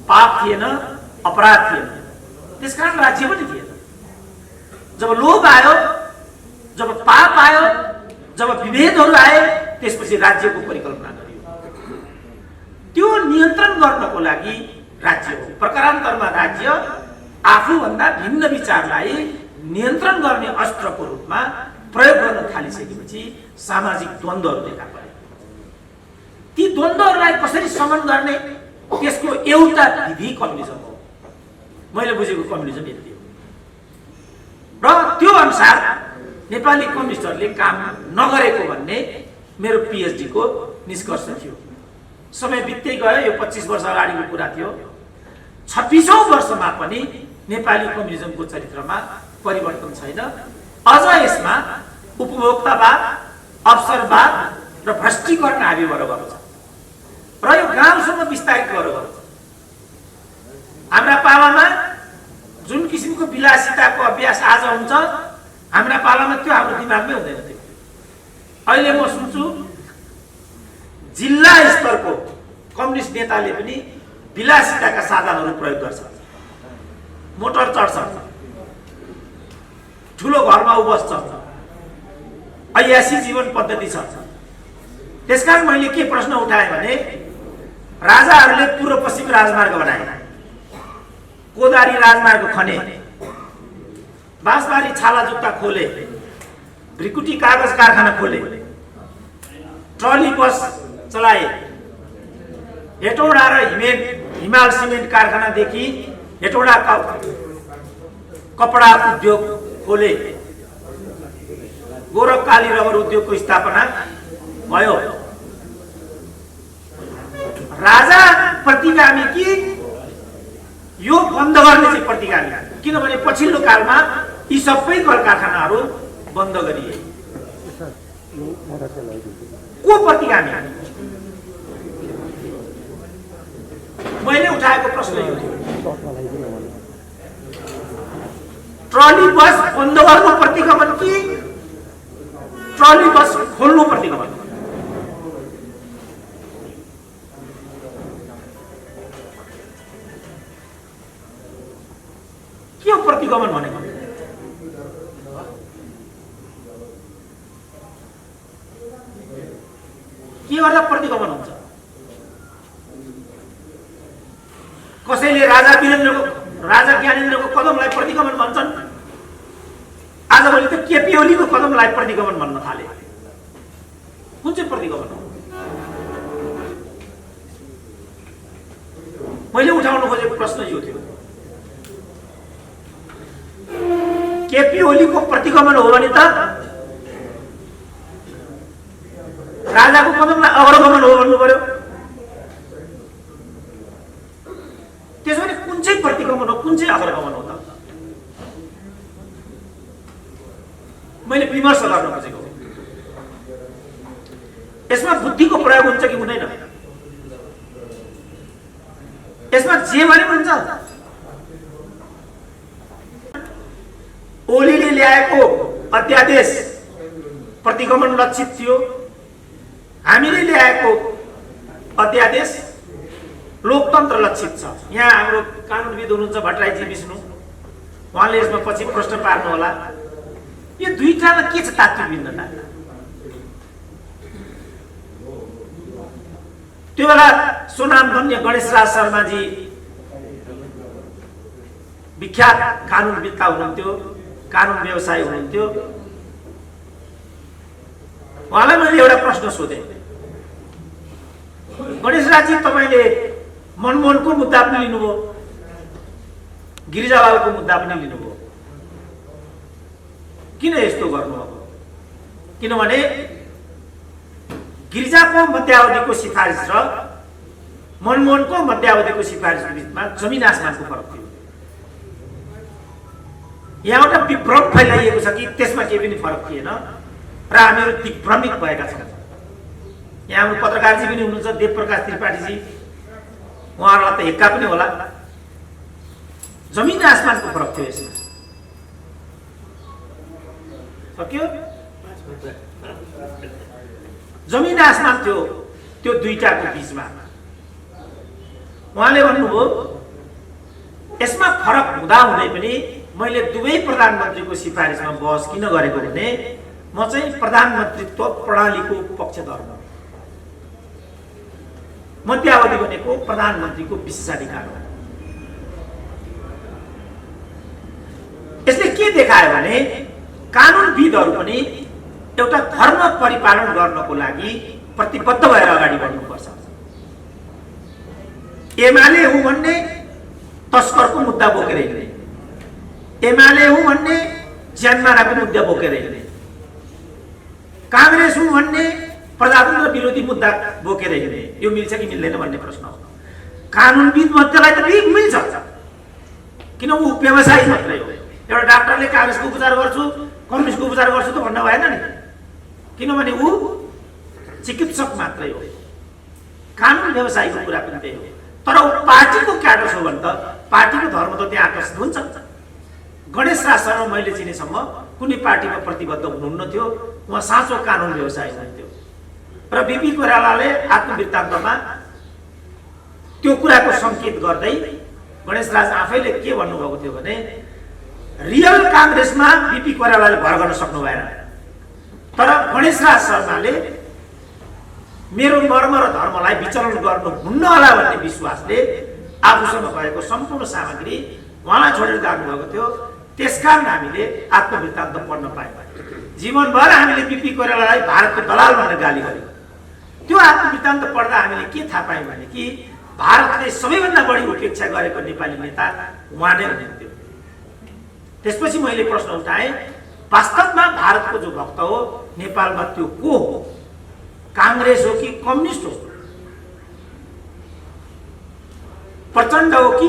पाप थिएन, अपराध थिएन, त्यसकारण राज्य पनि थिएन। जब लोभ आयो, जब पाप आयो, जब विभेदहरू आए, त्यसपछि राज्यको परिकल्पना गरियो। त्यो नियन्त्रण गर्नको लागि राज्य हो। प्रकारान्तरमा राज्य आफूभन्दा भिन्न विचारलाई नियन्त्रण गर्ने अस्त्रको रूपमा प्रयोग गर्न थालिसकेपछि सामाजिक द्वन्द्वहरू देखा परे। ती द्वन्द्वहरूलाई कसरी शमन गर्ने, त्यसको एउटा विधि कम्युनिजम हो। मैले बुझेको कम्युनिजम यति हो। अनुसार नेपाली कम्युनिस्टहरूले काम नगरेको भन्ने मेरो पिएचडी को निष्कर्ष थियो। समय बित्दै गयो, यो 25 वर्ष अगाडिको कुरा थियो। 26औं वर्षमा पनि नेपाली कम्युनिजमको चरित्रमा परिवर्तन छैन। अझ यसमा उपभोक्तावाद, अवसरवाद र भ्रष्टीकरण हाबी भएर गएको छ र यो गाउँसम्म विस्तारित भएर गएको छ। हाम्रा पालामा जुन किसिमको विलासिताको अभ्यास आज हुन्छ, हाम्रा पालामा त्यो हाम्रो दिमागमै हुँदैन थियो। अहिले म सुन्छु जिल्ला स्तरको कम्युनिस्ट नेताले पनि विलासिताका साधनहरू प्रयोग गर्छ, मोटर चढ्छ, ठुलो घरमा बस्छ, ऐयासी जीवन पद्धति छ। त्यसकारण मैले के प्रश्न उठाएँ भने राजाहरूले पूर्व पश्चिम राजमार्ग बनाए, कोदारी राजमार्ग खने, बाँसबारी छाला जुत्ता खोले, भ्रिकुटी कागज कारखाना खोले, ट्रली बस चलाए, हेटौडा र हिमाल सिमेन्ट कारखानादेखि हेटौडा कपडा उद्योग खोले, गोरखकाली रबर उद्योगको स्थापना भयो। राजा प्रतिगामी कि यो बन्द गर्ने चाहिँ प्रतिगामी? किनभने पछिल्लो कालमा यी सबै कल कारखानाहरू बन्द गरिए। को प्रतिगामी? मैले उठाएको प्रश्न यो थियो, ट्रली बस बन्द गर्नु प्रतिगमन कि ट्रली बस खोल्नु प्रतिगमन? के हो प्रतिगमन भनेको? के गर्दा प्रतिगमन हुन्छ? कसैले राजा ज्ञानेन्द्रको कदमलाई प्रतिगमन भन्छन्। आजभोलि त केपी ओलीको कदमलाई प्रतिगमन भन्न थाले। कुन चाहिँ प्रतिगमन हो? मैले उठाउन खोजेको प्रश्न यो थियो, केपी ओलीको प्रतिगमन हो भने त राजाको कदमलाई अग्रगमन हो भन्नु पर्यो। त्यसो भने कुन चाहिँ प्रतिगमन हो, कुन चाहिँ अग्रगमन हो त? मैले विमर्श गर्न खोजेको। यसमा बुद्धिको प्रयोग हुन्छ कि हुँदैन? यसमा जे भने हुन्छ? ओलीले ल्याएको अध्यादेश प्रतिगमन लक्षित थियो, हामीले ल्याएको अध्यादेश लोकतन्त्र लक्षित छ। यहाँ हाम्रो कानुनविद हुनुहुन्छ भट्टराईजी विष्णु, उहाँले यसमा पछि प्रश्न पार्नु होला। यो दुईटामा के छ तात्विक भिन्नता? त्यो बेला सुनामधन्य गणेशराज शर्माजी विख्यात कानुनविद्ता हुनुहुन्थ्यो, कानुन व्यवसायी हुनुहुन्थ्यो। उहाँलाई मैले एउटा प्रश्न सोधेँ, गणेशराजी तपाईँले मनमोहनको मुद्दा पनि लिनुभयो, गिरिजालालको मुद्दा पनि लिनुभयो, किन यस्तो गर्नुभयो? किनभने गिरिजाको मध्यावधिको सिफारिस र मनमोहनको मध्यावधिको सिफारिसको बिचमा जमिन आसमानको फरक थियो। यहाँ एउटा विभ्रम फैलाइएको छ कि त्यसमा केही पनि फरक थिएन र हामीहरू दिग्भ्रमित भएका छौँ। यहाँ हाम्रो पत्रकारजी पनि हुनुहुन्छ, देवप्रकाश त्रिपाठीजी, उहाँहरूलाई त हिक्का पनि होला। जमिन आसमानको फरक थियो यसमा। सक्यो? जमिन आसमान थियो त्यो दुईटाको बिचमा। उहाँले भन्नुभयो यसमा फरक हुँदाहुँदै पनि मैले दुवै प्रधानमन्त्रीको सिफारिसमा बहस किन गरेको भने म चाहिँ प्रधानमन्त्रीत्व प्रणालीको पक्षधर हुँ। मध्यावधि भनेको प्रधानमन्त्रीको विशेषाधिकार हो। यसले के देखायो भने कानुनविदहरू पनि एउटा धर्म परिपालन गर्नको लागि प्रतिबद्ध भएर अगाडि बढ्नुपर्छ। एमाले हो भन्ने तस्करको मुद्दा बोकेर हिँड्ने, एमाले हो भन्ने ज्यानमाराको मुद्दा बोकेर हिँड्ने, काङ्ग्रेस हुँ भन्ने प्रजातन्त्र विरोधी मुद्दा बोकेर हिँड्ने, यो मिल्छ कि मिल्दैन भन्ने प्रश्न हो। कानुनविद मध्येलाई त मिल्छ, किन ऊ व्यवसायी मात्रै हो। एउटा डाक्टरले काङ्ग्रेसको उपचार गर्छु कम्युनिस्टको उपचार गर्छु त भन्न भएन नि, किनभने ऊ चिकित्सक मात्रै हो। कानुन व्यवसायीको कुरा पनि त्यही हो। तर ऊ पार्टीको क्याडर हो भने त पार्टीको धर्म त त्यहाँ आकर्षित हुन्छ। गणेश राज शर्मा मैले चिनेसम्म कुनै पार्टीमा प्रतिबद्ध हुनुहुन्न थियो, उहाँ साँचो कानुन व्यवसायी हुनुहुन्थ्यो। र बिपी कोइरालाले आत्मवृत्तान्तमा त्यो कुराको सङ्केत गर्दै गणेश राज आफैले के भन्नुभएको थियो भने रियल काङ्ग्रेसमा बिपी कोइरालाले भर गर्न सक्नु भएन, तर गणेश राज शर्माले मेरो मर्म र धर्मलाई विचलन गर्नुहुन्न होला भन्ने विश्वासले आफूसँग भएको सम्पूर्ण सामग्री उहाँलाई छोडेर जानुभएको थियो। त्यसकारण हामीले आत्मवृत्तान्त पढ्न पायौँ। जीवनभर हामीले बिपी कोइरालालाई भारतको दलाल भनेर गाली गर्यौँ। त्यो आत्मवृत्तान्त पढ्दा हामीले के थाहा पायौँ भने कि भारतले सबैभन्दा बढी उपेक्षा गरेको नेपाली नेता उहाँ नै हुनुहुन्थ्यो। त्यसपछि मैले प्रश्न उठाएँ, वास्तवमा भारतको जो भक्त हो नेपालमा त्यो को हो? काङ्ग्रेस हो कि कम्युनिस्ट हो? प्रचण्ड हो कि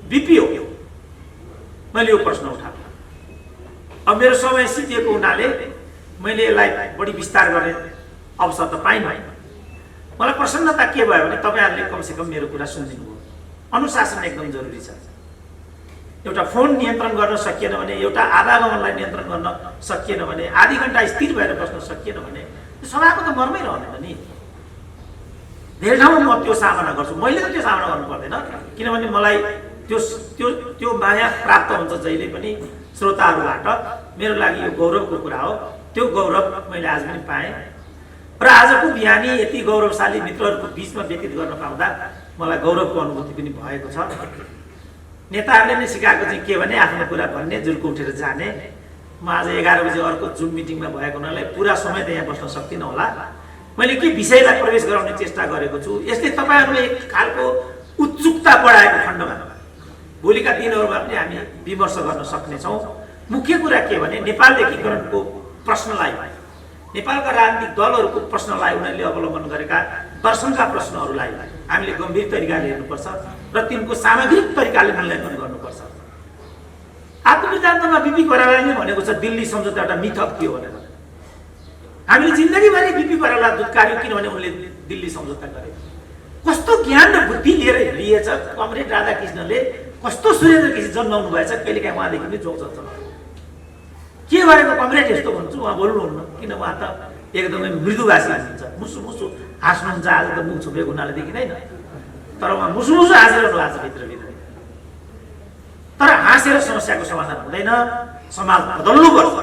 बिपी हो? मैले यो प्रश्न उठाएँ। अब मेरो समय सिद्धिएको हुनाले मैले यसलाई बढी विस्तार गर्ने अवसर त पाइनँ। मलाई प्रसन्नता के भयो भने तपाईँहरूले कमसेकम मेरो कुरा सुनिदिनु भयो। अनुशासन एकदम जरुरी छ। एउटा फोन नियन्त्रण गर्न सकिएन भने, एउटा आवागमनलाई नियन्त्रण गर्न सकिएन भने, आधी घन्टा स्थिर भएर बस्न सकिएन भने त्यो सभाको त मर्मै रहँदैन नि। धेरै ठाउँमा म त्यो सामना गर्छु, मैले त त्यो सामना गर्नु पर्दैन, किनभने मलाई त्यो त्यो त्यो माया प्राप्त हुन्छ जहिले पनि श्रोताहरूबाट। मेरो लागि यो गौरवको कुरा हो। त्यो गौरव मैले आज पनि पाएँ र आजको बिहानी यति गौरवशाली मित्रहरूको बिचमा व्यतीत गर्न पाउँदा मलाई गौरवको अनुभूति पनि भएको छ। नेताहरूले नै सिकाएको चाहिँ के भने आफ्नो कुरा भन्ने, जुर्को उठेर जाने। म आज 11 बजे अर्को जुम मिटिङमा भएको हुनाले पुरा समय त यहाँ बस्न सक्दिनँ होला। मैले के विषयलाई प्रवेश गराउने चेष्टा गरेको छु, यसले तपाईँहरूले एक खालको उत्सुकता बढाएको खण्डमा भोलिका दिनहरूमा पनि हामी विमर्श गर्न सक्नेछौँ। मुख्य कुरा के भने नेपाल एकीकरणको प्रश्नलाई, नेपालका राजनीतिक दलहरूको प्रश्नलाई, उनीहरूले अवलम्बन गरेका दर्शनका प्रश्नहरूलाई हामीले गम्भीर तरिकाले हेर्नुपर्छ र तिनको सामग्रिक तरिकाले मूल्याङ्कन गर्नुपर्छ। आत्मवृत्तान्तमा बिपी कोइरालाले नै भनेको छ दिल्ली सम्झौता एउटा मिथक थियो भनेर। हामीले जिन्दगीभरि बिपी कोइराला दुत्कार्यौँ किनभने उनले दिल्ली सम्झौता गरे। कस्तो ज्ञान र बुद्धि लिएर हिँडिएछ कमरेड राधाकृष्णले, कस्तो सुरेन्द्र केसी जन्माउनु भएछ। कहिलेकाहीँ उहाँदेखि पनि जोक चल्छ, के गरेको कमरेड यस्तो भन्छु, उहाँ बोल्नुहुन्न, किन उहाँ त एकदमै मृदुभाषी हुनुहुन्छ, मुसु मुसु हाँस्नुहुन्छ। आज त मुख छोपेको हुनाले देखिँदैन, तर उहाँ मुसु मुसु हाँसिरहनु भएको छ भित्रभित्र। तर हाँसेर समस्याको समाधान हुँदैन, समाज बदल्नुपर्छ।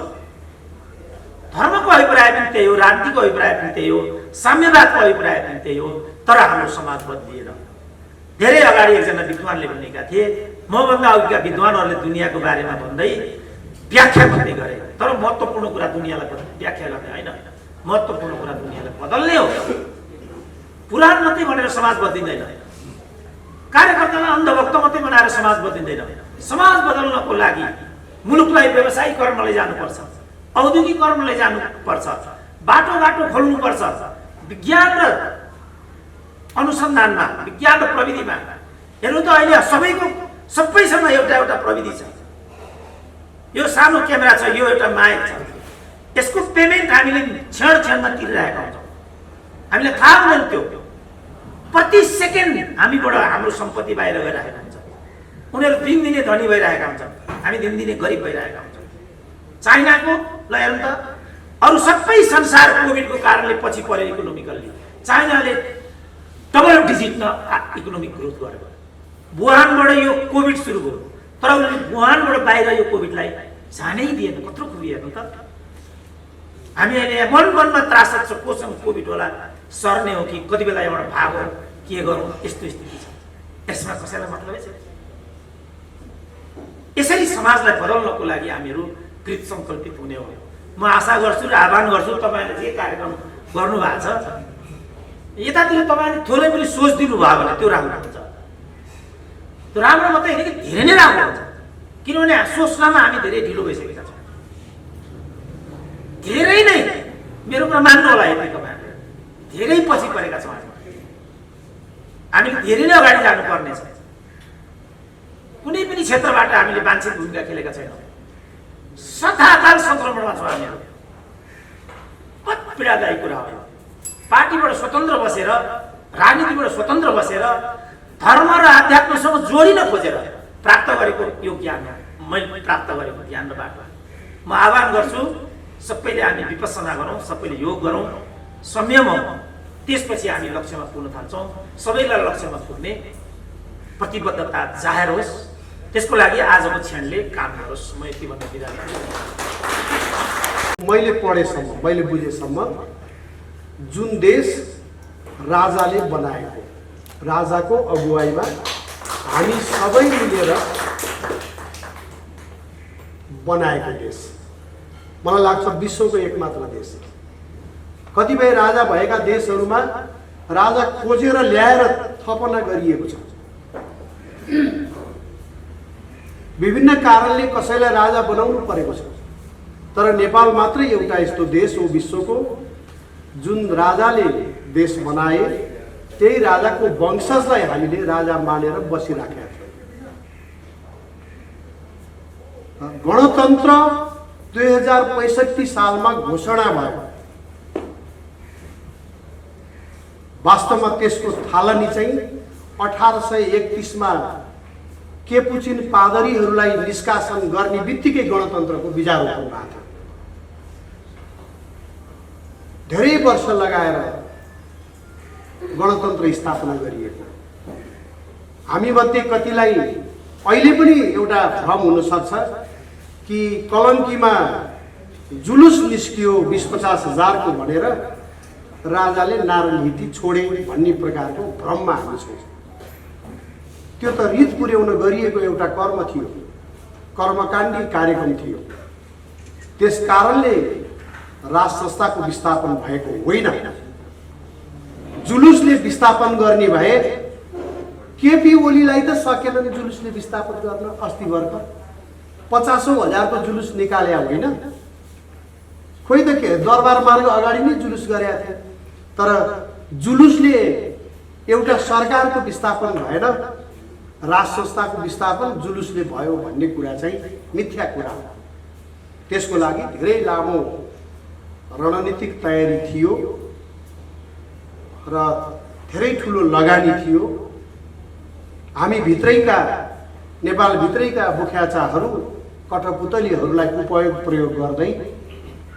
धर्मको अभिप्राय पनि त्यही हो, राजनीतिको अभिप्राय पनि त्यही हो, साम्यवादको अभिप्राय पनि त्यही हो। तर हाम्रो समाज बदलिएर धेरै अगाडि एकजना विद्वानले भनेका थिए, मभन्दा अघिका विद्वानहरूले दुनियाँको बारेमा भन्दै व्याख्या गर्दै गरे, तर महत्त्वपूर्ण कुरा दुनियाँलाई व्याख्या गर्ने होइन, महत्त्वपूर्ण कुरा दुनियाँलाई बदल्ने हो। पुराण मात्रै भनेर समाज बदलिँदैन, कार्यकर्तालाई अन्धभक्त मात्रै बनाएर समाज बदलिँदैन। समाज बदल्नको लागि मुलुकलाई व्यवसायिक कर्म लैजानुपर्छ, औद्योगिकरण लैजानुपर्छ, बाटो बाटो खोल्नुपर्छ। विज्ञान र अनुसन्धानमा, विज्ञान र प्रविधिमा हेर्नु त अहिले सबैसँग एउटा एउटा प्रविधि छ। यो सानो क्यामेरा छ, यो एउटा माइक छ, यसको पेमेन्ट हामीले क्षण क्षणमा तिरिरहेका हुन्छौँ। हामीलाई थाहा हुँदैन त्यो प्रति सेकेन्ड हामीबाट हाम्रो सम्पत्ति बाहिर गइरहेको हुन्छ। उनीहरू दिनदिनै धनी भइरहेका हुन्छन्, हामी दिनदिनै गरिब भइरहेका हुन्छौँ। चाइनाको ल हेर्नु त, अरू सबै संसार कोभिडको कारणले पछि पऱ्यो इकोनोमिकल्ली। चाइनाले डबल डिजिटमा इकोनोमिक ग्रोथ गर्यो। वुहानबाट यो कोभिड सुरु भयो, तर उनीहरूले वुहानबाट बाहिर यो कोभिडलाई जानै दिएन। कत्रो खुबी हेर्नु त। हामी अहिले यहाँ मनमा त्रासद छ, कोसँग कोभिड होला, सर्ने हो कि कति बेला यहाँबाट भागो, के गरौँ, यस्तो स्थिति छ। यसमा कसैलाई मतलबै छ। यसरी समाजलाई बदल्नको लागि हामीहरू कृत सङ्कल्पित हुने हो। म आशा गर्छु र आह्वान गर्छु तपाईँले जे कार्यक्रम गर्नुभएको छ यतातिर तपाईँले थोरै पनि सोच दिनुभयो भने त्यो राम्रो हुन्छ। त्यो राम्रो मात्रै होइन कि धेरै नै राम्रो हुन्छ। किनभने सोच्नमा हामी धेरै ढिलो भइसकेका छौँ। धेरै नै मेरो कुरा मान्नु होला यति तपाईँहरूले धेरै पछि परेका छौँ। हामीले धेरै नै अगाडि जानुपर्नेछ। कुनै पनि क्षेत्रबाट हामीले वाञ्छित भूमिका खेलेका छैनौँ। सदाकाल सङ्क्रमणमा छौँ हामीहरू। कति पीडादायी कुरा हो। पार्टीबाट स्वतन्त्र बसेर, राजनीतिबाट स्वतन्त्र बसेर, धर्म र आध्यात्मसँग जोडिन खोजेर प्राप्त गरेको यो ज्ञान, मैले प्राप्त गरेको ज्ञान र बाटो म आह्वान गर्छु, सबैले हामी विपස්සना गरौँ, सबैले योग गरौँ, संयम हौँ, त्यसपछि हामी लक्ष्यमा पुग्न थाल्छौँ। सबैलाई लक्ष्यमा पुग्ने प्रतिबद्धता जाहेर होस्, त्यसको लागि आजको क्षणले काम गरोस्। म यति भन्न बिदा लिन्छु। मैले पढेसम्म, मैले बुझेसम्म जुन देश राजाले बनाएको, राजाको अगुवाईमा हामी सबै मिलेर बनाएको देश, मलाई लाग्छ विश्वको एकमात्र देश। कतिपय राजा भएका देशहरूमा राजा खोजेर ल्याएर थपना गरिएको छ। विभिन्न कारणले कसैलाई राजा बनाउनु परेको छ। तर नेपाल मात्रै एउटा यस्तो देश हो विश्वको जुन राजाले देश बनाए, त्यही राजाको वंशजलाई हामीले राजा मानेर बसिराखेका छौँ। गणतन्त्र 2065 सालमा घोषणा भयो। वास्तवमा त्यसको थालनी चाहिँ 1831 मा केपुचिन पादरीहरूलाई निष्कासन गर्ने बित्तिकै गणतन्त्रको बीजारोपण भएको थियो। धेरै वर्ष लगाएर गणतन्त्र स्थापना गरिएको। हामीमध्ये कतिलाई अहिले पनि एउटा भ्रम हुन सक्छ कि कलङ्कीमा जुलुस निस्कियो 20-50 हजारको भनेर राजाले नारायणहिटी छोडे भन्ने प्रकारको भ्रममा हामी छौँ। त्यो त रित पुर्याउन गरिएको एउटा कर्म थियो, कर्मकाण्डी कार्यक्रम थियो। त्यस कारणले राज संस्थाको विस्थापन भएको होइन। जुलुसले विस्थापन गर्ने भए केपी ओलीलाई त सकेन नि जुलुसले विस्थापन गर्न। अस्ति भर्खर 50औं हजारको जुलुस निकाले होइन, खोइ त के दरबार मार्ग अगाडि नै जुलुस गरेका थिए। तर जुलुसले एउटा सरकारको विस्थापन भएन, राज संस्थाको विस्थापन जुलुसले भयो भन्ने कुरा चाहिँ मिथ्या कुरा हो। त्यसको लागि धेरै लामो रणनीतिक तयारी थियो र धेरै ठुलो लगानी थियो। हामी भित्रैका, नेपाल भित्रैका बुख्याचाहरू, कठपुतलीहरूलाई उपयोग प्रयोग गर्दै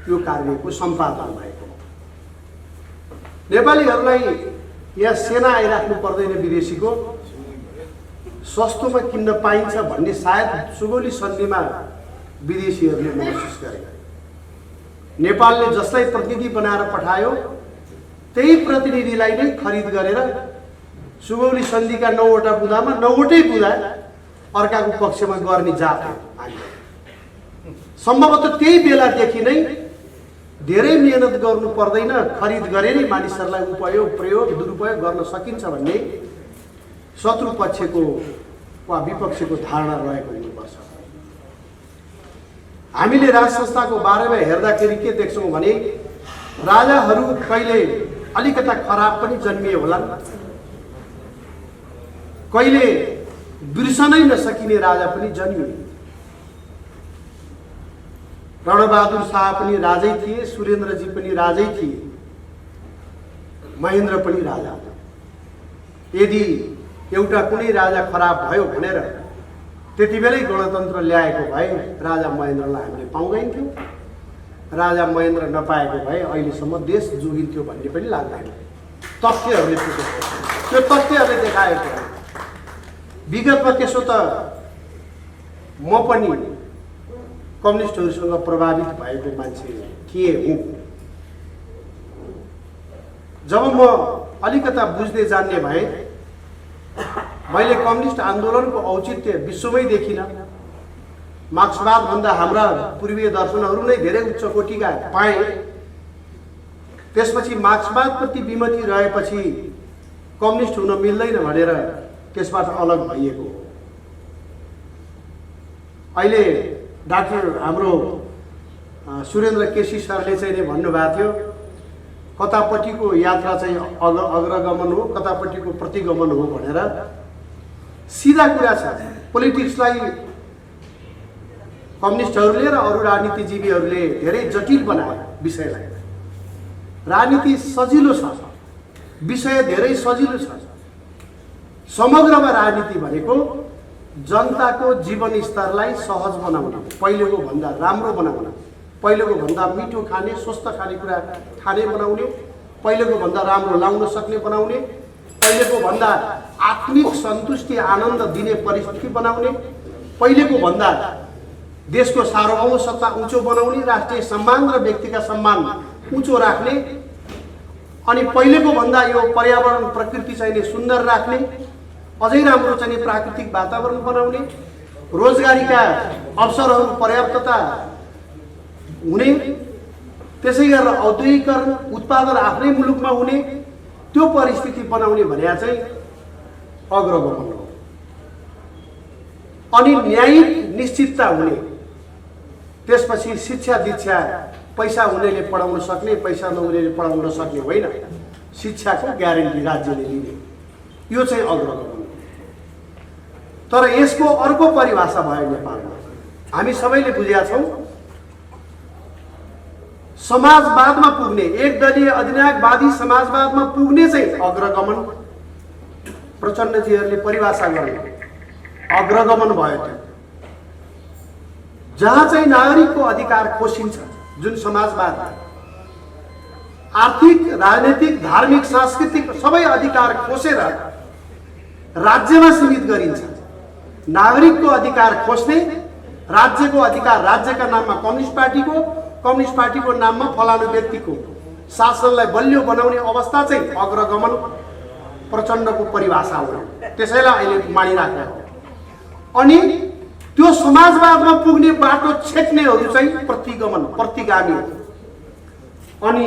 यो कार्यको सम्पादन भएको। नेपालीहरूलाई यहाँ सेना आइराख्नु पर्दैन विदेशीको, सस्तोमा किन्न पाइन्छ भन्ने सायद सुगौली सन्धिमा विदेशीहरूले महसुस गरे। नेपालले जसलाई प्रतिनिधि बनाएर पठायो त्यही प्रतिनिधिलाई नै खरिद गरेर सुगौली सन्धिका 9वटा बुँदामा 9वटै बुँदा अर्काको पक्षमा गर्ने जात हो। सम्भवतः त्यही बेलादेखि नै धेरै मेहनत गर्नु पर्दैन, खरिद गरेरै मानिसहरूलाई उपयोग प्रयोग दुरुपयोग गर्न सकिन्छ भन्ने शत्रु पक्षको वा विपक्षको धारणा रहेको हुनुपर्छ। हामीले राज संस्थाको बारेमा हेर्दाखेरि के देख्छौँ भने राजाहरू कहिले अलिकता खराब पनि जन्मिए होलान्, कहिले बिर्सनै नसकिने राजा पनि जन्मिए। रणबहादुर शाह पनि राजै थिए, सुरेन्द्रजी पनि राजै थिए, महेन्द्र पनि राजा। यदि एउटा कुनै राजा खराब भयो भनेर त्यति बेलै गणतन्त्र ल्याएको भए राजा महेन्द्रलाई हामीले पाउँदैन थियौँ। राजा महेन्द्र नपाएको भए अहिलेसम्म देश जोगिन्थ्यो भन्ने पनि लाग्दैन। तथ्यहरूले त्यो तथ्यहरूले देखाएको हो। विगतमा त्यसो त म पनि कम्युनिस्टहरूसँग प्रभावित भएको मान्छे थिएँ हुँ। जब म अलिकता बुझ्दै जान्ने भएँ, मैले कम्युनिस्ट आन्दोलनको औचित्य विश्वमै देखिनँ। मार्क्सवादभन्दा हाम्रा पूर्वीय दर्शनहरू नै धेरै उच्च कोटिका पाएँ। त्यसपछि मार्क्सवादप्रति विमति रहेपछि कम्युनिस्ट हुन मिल्दैन भनेर त्यसबाट अलग भइएको हो। अहिले डाक्टर हाम्रो सुरेन्द्र केसी सरले चाहिँ भन्नुभएको थियो कतापट्टिको यात्रा चाहिँ अग्रगमन हो कतापट्टिको प्रतिगमन हो भनेर। सिधा कुरा छ, पोलिटिक्सलाई कम्युनिस्टहरूले र अरू राजनीतिजीवीहरूले धेरै जटिल बनाए विषयलाई। राजनीति सजिलो छ, विषय धेरै सजिलो छ। समग्रमा राजनीति भनेको जनताको जीवन स्तरलाई सहज बनाउन, पहिलेको भन्दा राम्रो बनाउन, पहिलेको भन्दा मिठो खाने स्वस्थ खानेकुरा खाने बनाउने, पहिलेको भन्दा राम्रो लाउन सक्ने बनाउने, पहिलेको भन्दा आत्मिक सन्तुष्टि आनन्द दिने परिस्थिति बनाउने, पहिलेको भन्दा देशको सार्वभौम सत्ता उँचो बनाउने, राष्ट्रिय सम्मान र व्यक्तिका सम्मान उँचो राख्ने, अनि पहिलेको भन्दा यो पर्यावरण प्रकृति चाहिँ सुन्दर राख्ने, अझै राम्रो चाहिँ प्राकृतिक वातावरण बनाउने, रोजगारीका अवसरहरू पर्याप्तता हुने, त्यसै गरेर औद्योगिकरण उत्पादन आफ्नै मुलुकमा हुने, त्यो परिस्थिति बनाउने भने चाहिँ अग्रगमन हो। अनि न्यायिक निश्चितता हुने, त्यसपछि शिक्षा दीक्षा पैसा हुनेले पढाउन सक्ने, पैसा नहुनेले पढाउन सक्ने होइन, शिक्षाको ग्यारेन्टी राज्यले दिने, यो चाहिँ अग्रगमन हो। तर यसको अर्को परिभाषा भयो नेपालमा, हामी सबैले बुझेका छौँ, समाजवादमा पुग्ने, एक दलीय अधिनायकवादी समाजवादमा पुग्ने चाहिँ अग्रगमन। प्रचण्डजीहरूले परिभाषा गर्ने अग्रगमन भयो त्यो, जहाँ चाहिँ नागरिकको अधिकार खोसिन्छ, जुन समाजवाद आर्थिक राजनीतिक धार्मिक सांस्कृतिक सबै अधिकार खोसेर राज्यमा सीमित गरिन्छ। नागरिकको अधिकार खोज्ने, राज्यको अधिकार राज्यका नाममा कम्युनिस्ट पार्टीको, कम्युनिस्ट पार्टीको नाममा फलानु व्यक्तिको शासनलाई बलियो बनाउने अवस्था चाहिँ अग्रगमन प्रचण्डको परिभाषा हो। त्यसैलाई अहिले मानिराख्ने हो। अनि त्यो समाजवादमा पुग्ने बाटो छेक्नेहरू चाहिँ प्रतिगमन प्रतिगामी हो। अनि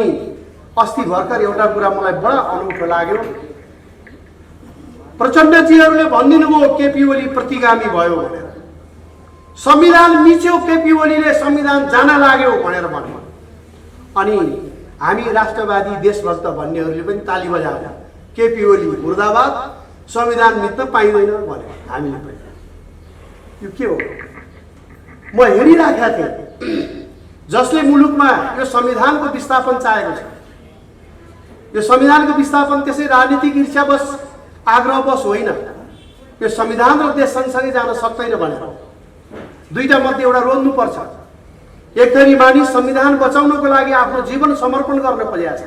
अस्ति भर्खर एउटा कुरा मलाई बडा अनौठो लाग्यो, प्रचण्डजीहरूले भनिदिनु भयो केपी ओली प्रतिगामी भयो भनेर। संविधान मिच्यो, केपी ओलीले संविधान जान लाग्यो भनेर भन्नु। अनि हामी राष्ट्रवादी देशभक्त भन्नेहरूले पनि ताली बजायो, केपी ओली मुर्दाबाद, संविधान मिच्न पाइँदैन भने हामीले पनि। यो के हो? म हेरिराखेका थिएँ, जसले मुलुकमा यो संविधानको विस्थापन चाहेको छ, यो संविधानको विस्थापन त्यसै राजनीतिक ईर्ष्यावश आग्रहवश होइन, यो संविधान र देश सँगसँगै जान सक्दैन भनेर दुईटा मध्ये एउटा रोज्नुपर्छ। एक थरी मानिस संविधान बचाउनको लागि आफ्नो जीवन समर्पण गर्न खोजेका छ,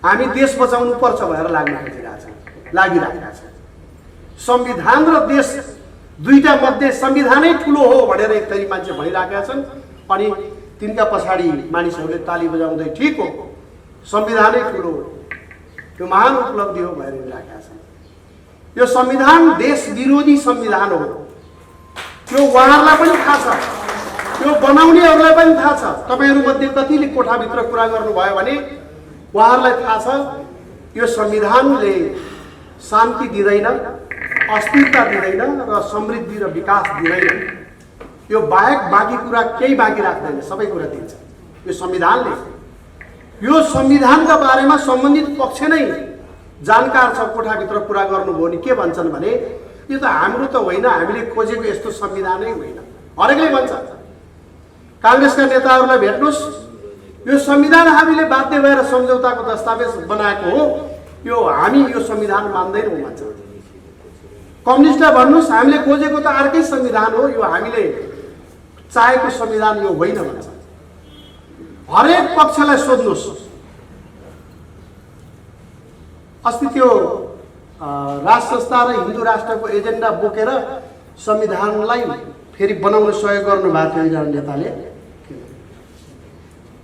हामी देश बचाउनु पर्छ भनेर लागिरहेका छ। संविधान र देश दुईटा मध्ये संविधानै ठुलो हो भनेर एक थरी मान्छे भनिराखेका छन्। अनि तिनका पछाडि मानिसहरूले ताली बजाउँदै ठिक हो, संविधानै ठुलो हो, यो महान उपलब्धि हो भनेर राखेका छन्। यो संविधान देश विरोधी संविधान हो, यो उहाँहरूलाई पनि थाहा छ, यो बनाउनेहरूलाई पनि थाहा छ। तपाईँहरूमध्ये कतिले कोठाभित्र कुरा गर्नुभयो भने उहाँहरूलाई थाहा छ यो संविधानले शान्ति दिँदैन, अस्थिरता दिँदैन र समृद्धि र विकास दिँदैन। यो बाहेक बाँकी कुरा केही बाँकी राख्दैन, सबै कुरा दिन्छ यो संविधानले। यो संविधानका बारेमा सम्बन्धित पक्ष नै जानकार छ, कोठाभित्र कुरा गर्नुभयो भने के भन्छन् भने यो त हाम्रो त होइन, हामीले खोजेको यस्तो संविधानै होइन, हरेकले भन्छ। काङ्ग्रेसका नेताहरूलाई भेट्नुहोस्, यो संविधान हामीले बाध्य भएर सम्झौताको दस्तावेज बनाएको हो, यो हामी यो संविधान मान्दैनौँ भन्छ। कम्युनिस्टलाई भन्नुहोस्, हामीले खोजेको त अर्कै संविधान हो, यो हामीले चाहेको संविधान यो होइन भन्छ। हरेक पक्षलाई सोध्नुहोस्। अस्ति त्यो राष्ट्र संस्था र हिन्दू राष्ट्रको एजेन्डा बोकेर संविधानलाई फेरि बनाउन सहयोग गर्नुभएको थियो एकजना नेताले।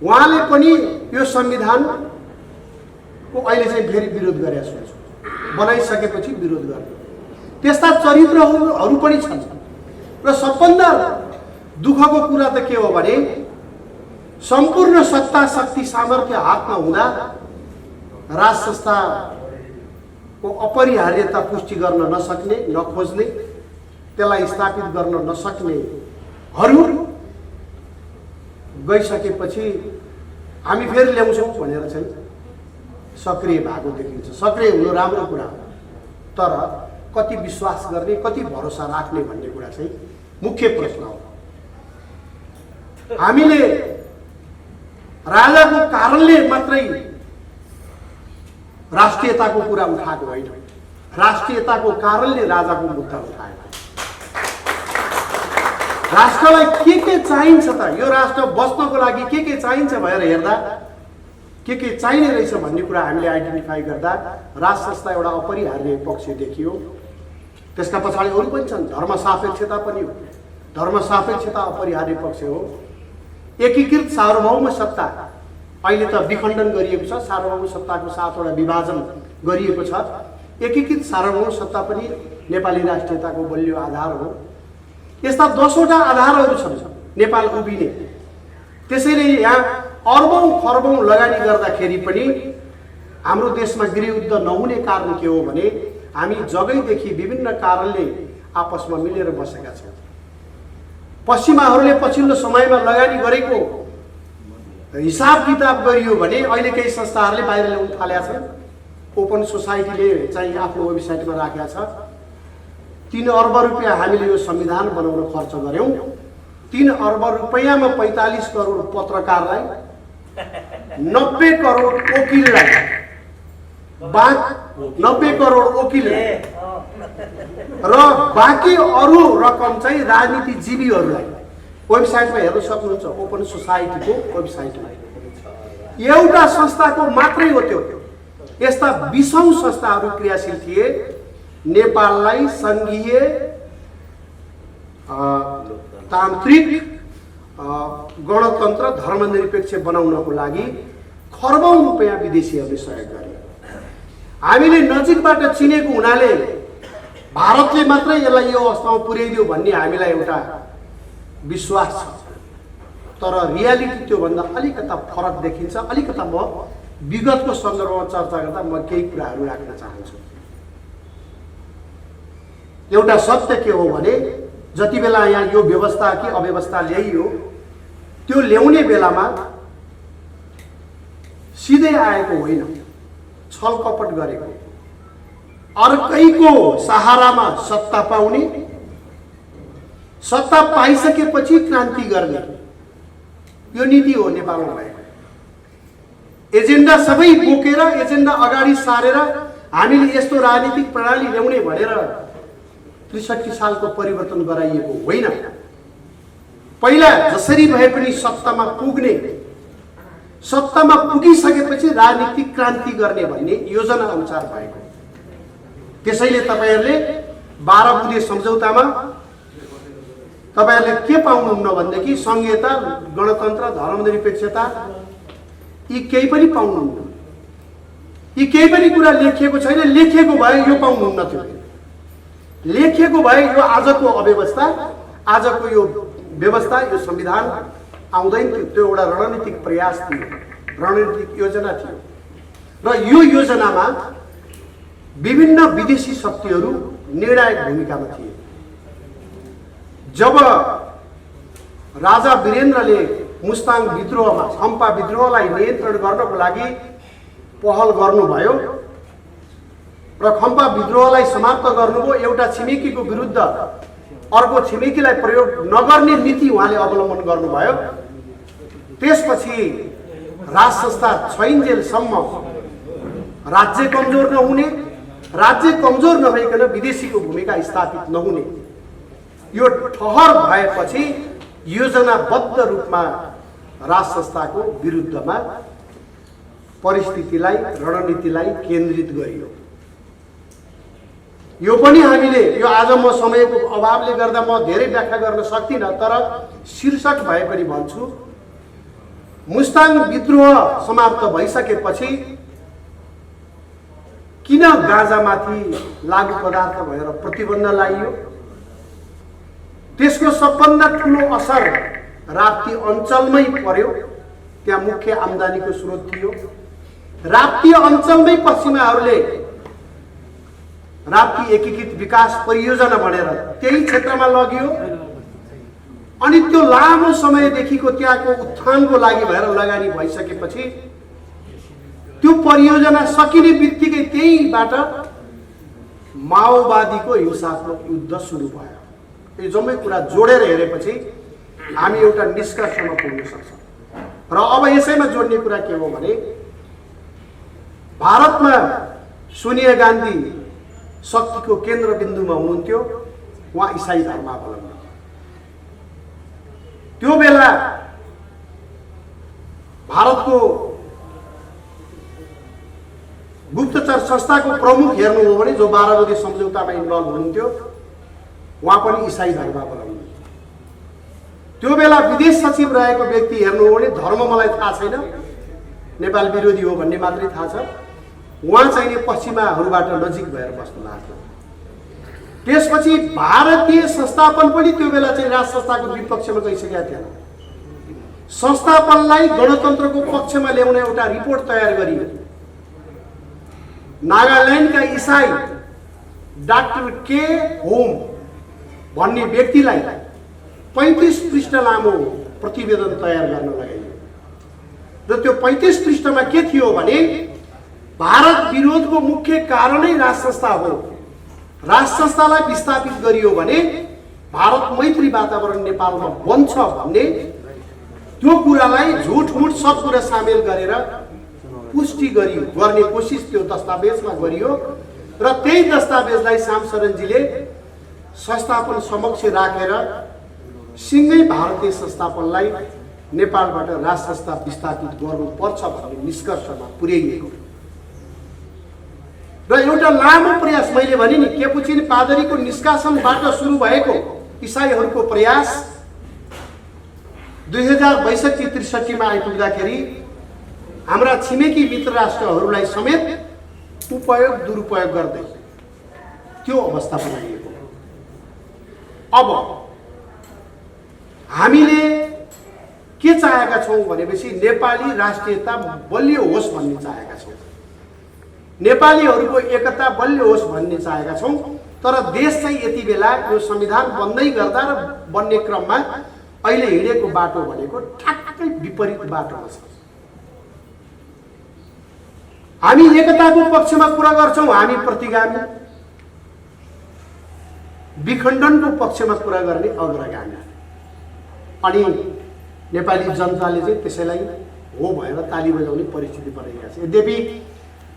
उहाँले पनि यो संविधानको अहिले चाहिँ फेरि विरोध गरेका छन्, बनाइसकेपछि विरोध गर्ने। त्यस्ता चरित्रहरू पनि छन्। र सबभन्दा दुःखको कुरा त के हो भने सम्पूर्ण सत्ता शक्ति सामर्थ्य हातमा हुँदा राज संस्थाको अपरिहार्यता पुष्टि गर्न नसक्ने, नखोज्ने, त्यसलाई स्थापित गर्न नसक्ने गइसकेपछि हामी फेरि ल्याउँछौँ भनेर चाहिँ सक्रिय भएको देखिन्छ। सक्रिय हुनु राम्रो कुरा हो, तर कति विश्वास गर्ने, कति भरोसा राख्ने भन्ने कुरा चाहिँ मुख्य प्रश्न हो। हामीले राजाको कारणले मात्रै राष्ट्रियताको कुरा उठाएको होइन, राष्ट्रियताको कारणले राजाको मुद्दा उठाएको। राष्ट्रलाई के चाहिन्छ त, यो राष्ट्र बस्नको लागि के चाहिन्छ भनेर हेर्दा के चाहिने रहेछ भन्ने कुरा हामीले आइडेन्टिफाई गर्दा राज संस्था एउटा अपरिहार्य पक्ष देखियो। त्यसका पछाडि अरू पनि छन्, धर्म सापेक्षता पनि हो। धर्म सापेक्षता अपरिहार्य पक्ष हो। एकीकृत सार्वभौम सत्ता अहिले त विखण्डन गरिएको छ, सार्वभौम सत्ताको 7 वटा विभाजन गरिएको छ। एकीकृत सार्वभौम सत्ता पनि नेपाली राष्ट्रियताको बलियो आधार हो। यस्ता 10 वटा आधारहरू छन् नेपाल उभिने। त्यसैले यहाँ अर्बौं खर्बौं लगानी गर्दाखेरि पनि हाम्रो देशमा गृहयुद्ध नहुने कारण के हो भने हामी जगैदेखि विभिन्न कारणले आपसमा मिलेर बसेका छौँ। पश्चिमाहरूले पछिल्लो समयमा लगानी गरेको हिसाब किताब गरियो भने अहिले केही संस्थाहरूले बाहिर ल्याउन थालेका छन्। ओपन सोसाइटीले चाहिँ आफ्नो वेबसाइटमा राखेका छ 3 अर्ब रुपियाँ हामीले यो संविधान बनाउन खर्च गर्यौं। 3 अर्ब रुपियाँमा 45 करोड पत्रकारलाई, 90 करोड वकिललाई, 90 करोड वकिललाई र बाँकी अरू रकम चाहिँ राजनीतिजीवीहरूलाई वेबसाइटमा हेर्न सक्नुहुन्छ। ओपन सोसाइटीको वेबसाइटमा एउटा संस्थाको मात्रै हो त्यो। यस्ता 20औं संस्थाहरू क्रियाशील थिए नेपाललाई संघीय तान्त्रिक गणतन्त्र धर्मनिरपेक्ष बनाउनको लागि खर्बौं रुपियाँ विदेशीहरूले सहयोग गरे। हामीले नजिकबाट चिनेको हुनाले भारतले मात्रै यसलाई यो अवस्थामा पुर्याइदियो भन्ने हामीलाई एउटा विश्वास छ, तर रियालिटी त्योभन्दा अलिकता फरक देखिन्छ। अलिकता म विगतको सन्दर्भमा चर्चा गर्दा म केही कुराहरू राख्न चाहन्छु। एउटा सत्य के हो भने जति बेला यहाँ यो व्यवस्था कि अव्यवस्था ल्याइयो, त्यो ल्याउने बेलामा सिधै आएको होइन, छलकपट गरेको, अर्कैको सहारामा सत्ता पाउने, सत्ता पाइसकेपछि क्रान्ति गर्ने, यो नीति हो नेपालमा भएको। एजेन्डा सबै बोकेर, एजेन्डा अगाडि सारेर हामीले यस्तो राजनीतिक प्रणाली ल्याउने भनेर 63 सालको परिवर्तन गराइएको होइन। पहिला जसरी भए पनि सत्तामा पुग्ने, सत्तामा पुगिसकेपछि राजनीतिक क्रान्ति गर्ने भन्ने योजना अनुसार भएको। त्यसैले तपाईहरुले 12 बुँदे सम्झौतामा तपाईहरुले के पाउनुहुन्न भनेदेखि संघीयता, गणतन्त्र, धर्मनिरपेक्षता यी केही पनि पाउनुहुन्न। यी केही पनि कुरा लेखिएको छैन। लेखिएको भए यो पाउनुहुन्न थियो। लेखिएको भए यो आजको अव्यवस्था, आजको यो व्यवस्था, यो संविधान आउँदैन थियो। त्यो एउटा रणनीतिक प्रयास थियो, रणनीतिक योजना थियो र यो योजनामा विभिन्न विदेशी शक्तिहरू निर्णायक भूमिकामा थिए। जब राजा वीरेन्द्रले मुस्ताङ विद्रोहमा, झम्पा विद्रोहलाई नियन्त्रण गर्नको लागि पहल गर्नुभयो र खम्पा विद्रोहलाई समाप्त गर्नुभयो, एउटा छिमेकीको विरुद्ध अर्को छिमेकीलाई प्रयोग नगर्ने नीति उहाँले अवलम्बन गर्नुभयो। त्यसपछि राज संस्था छैन्जेलसम्म राज्य कमजोर नहुने, राज्य कमजोर नभइकन विदेशीको भूमिका स्थापित नहुने, यो ठहर भएपछि योजनाबद्ध रूपमा राज संस्थाको विरुद्धमा परिस्थितिलाई, रणनीतिलाई केन्द्रित गरियो। यो पनि हामीले, यो आज म समयको अभावले गर्दा म धेरै व्याख्या गर्न सक्दिनँ, तर शीर्षक भए पनि भन्छु। मुस्ताङ विद्रोह समाप्त भइसकेपछि किन गाँजामाथि लागु पदार्थ भएर प्रतिबन्ध लगाइयो? त्यसको सबभन्दा ठुलो असर राप्ती अञ्चलमै पर्यो। त्यहाँ मुख्य आम्दानीको स्रोत थियो। राप्ती अञ्चलमै पश्चिमाहरूले राप्ती एकीकृत विकास परियोजना भनेर त्यही क्षेत्रमा लगियो अनि त्यो लामो समयदेखिको त्यहाँको उत्थानको लागि भएर लगानी भइसकेपछि त्यो परियोजना सकिने बित्तिकै त्यहीबाट माओवादीको हिंसात्मक युद्ध सुरु भयो। यो जम्मै कुरा जोडेर हेरेपछि हामी एउटा निष्कर्षमा पुग्न सक्छौँ। र अब यसैमा जोड्ने कुरा के हो भने भारतमा सोनिया गान्धी शक्तिको केन्द्रबिन्दुमा हुनुहुन्थ्यो, उहाँ इसाई धर्मावलम्बी। त्यो बेला भारतको गुप्तचर संस्थाको प्रमुख हेर्नु हो भने जो 12 बुँदे सम्झौतामा इन्भल्भ हुनुहुन्थ्यो, उहाँ पनि इसाई धर्मावलम्बी। त्यो बेला विदेश सचिव रहेको व्यक्ति हेर्नु हो भने धर्म मलाई थाहा छैन, नेपाल विरोधी हो भन्ने मात्रै थाहा छ। उहाँ चाहिँ पश्चिमाहरूबाट नजिक भएर बस्नु भएको। त्यसपछि भारतीय संस्थापन पनि त्यो बेला चाहिँ राज संस्थाको विपक्षमा गइसकेका थिएन। संस्थापनलाई गणतन्त्रको पक्षमा ल्याउने एउटा रिपोर्ट तयार गरियो। नागाल्यान्डका इसाई डाक्टर के होम भन्ने व्यक्तिलाई 35 पृष्ठ लामो प्रतिवेदन तयार गर्न लगाइयो। र त्यो 35 पृष्ठमा के थियो भने भारत विरोधको मुख्य कारणै राज संस्था हो। राज संस्थालाई विस्थापित गरियो भने भारत मैत्री वातावरण नेपालमा बन्छ भन्ने त्यो कुरालाई झुटमुट सब कुरा सामेल गरेर पुष्टि गरियो, गर्ने कोसिस त्यो दस्तावेजमा गरियो। र त्यही दस्तावेजलाई सामशरणजीले संस्थापन समक्ष राखेर सिंगै भारतीय संस्थापनलाई नेपालबाट राज संस्था विस्थापित गर्नुपर्छ भन्ने निष्कर्षमा पुर्याइएको। र एउटा लामो प्रयास, मैले भने नि केपुचिन पादरीको निष्कासनबाट सुरु भएको इसाईहरूको प्रयास 2062-63 मा आइपुग्दाखेरि हाम्रा छिमेकी मित्र राष्ट्रहरूलाई समेत उपयोग दुरुपयोग गर्दै त्यो अवस्था बनाइएको। अब हामीले के चाहेका छौँ भनेपछि नेपाली राष्ट्रियता बलियो होस् भन्ने चाहेका छौँ, नेपालीहरूको एकता बलियो होस् भन्ने चाहेका छौँ। तर देश चाहिँ यति बेला यो संविधान बन्दै गर्दा र बन्ने क्रममा अहिले हिँडेको बाटो भनेको ठ्याक्कै विपरीत बाटोमा छ। हामी एकताको पक्षमा कुरा गर्छौँ, हामी प्रतिगामी, विखण्डनको पक्षमा कुरा गर्ने अग्रगामी। अनि नेपाली जनताले चाहिँ त्यसैलाई हो भनेर ताली बजाउने परिस्थिति बनिरहेको छ। यद्यपि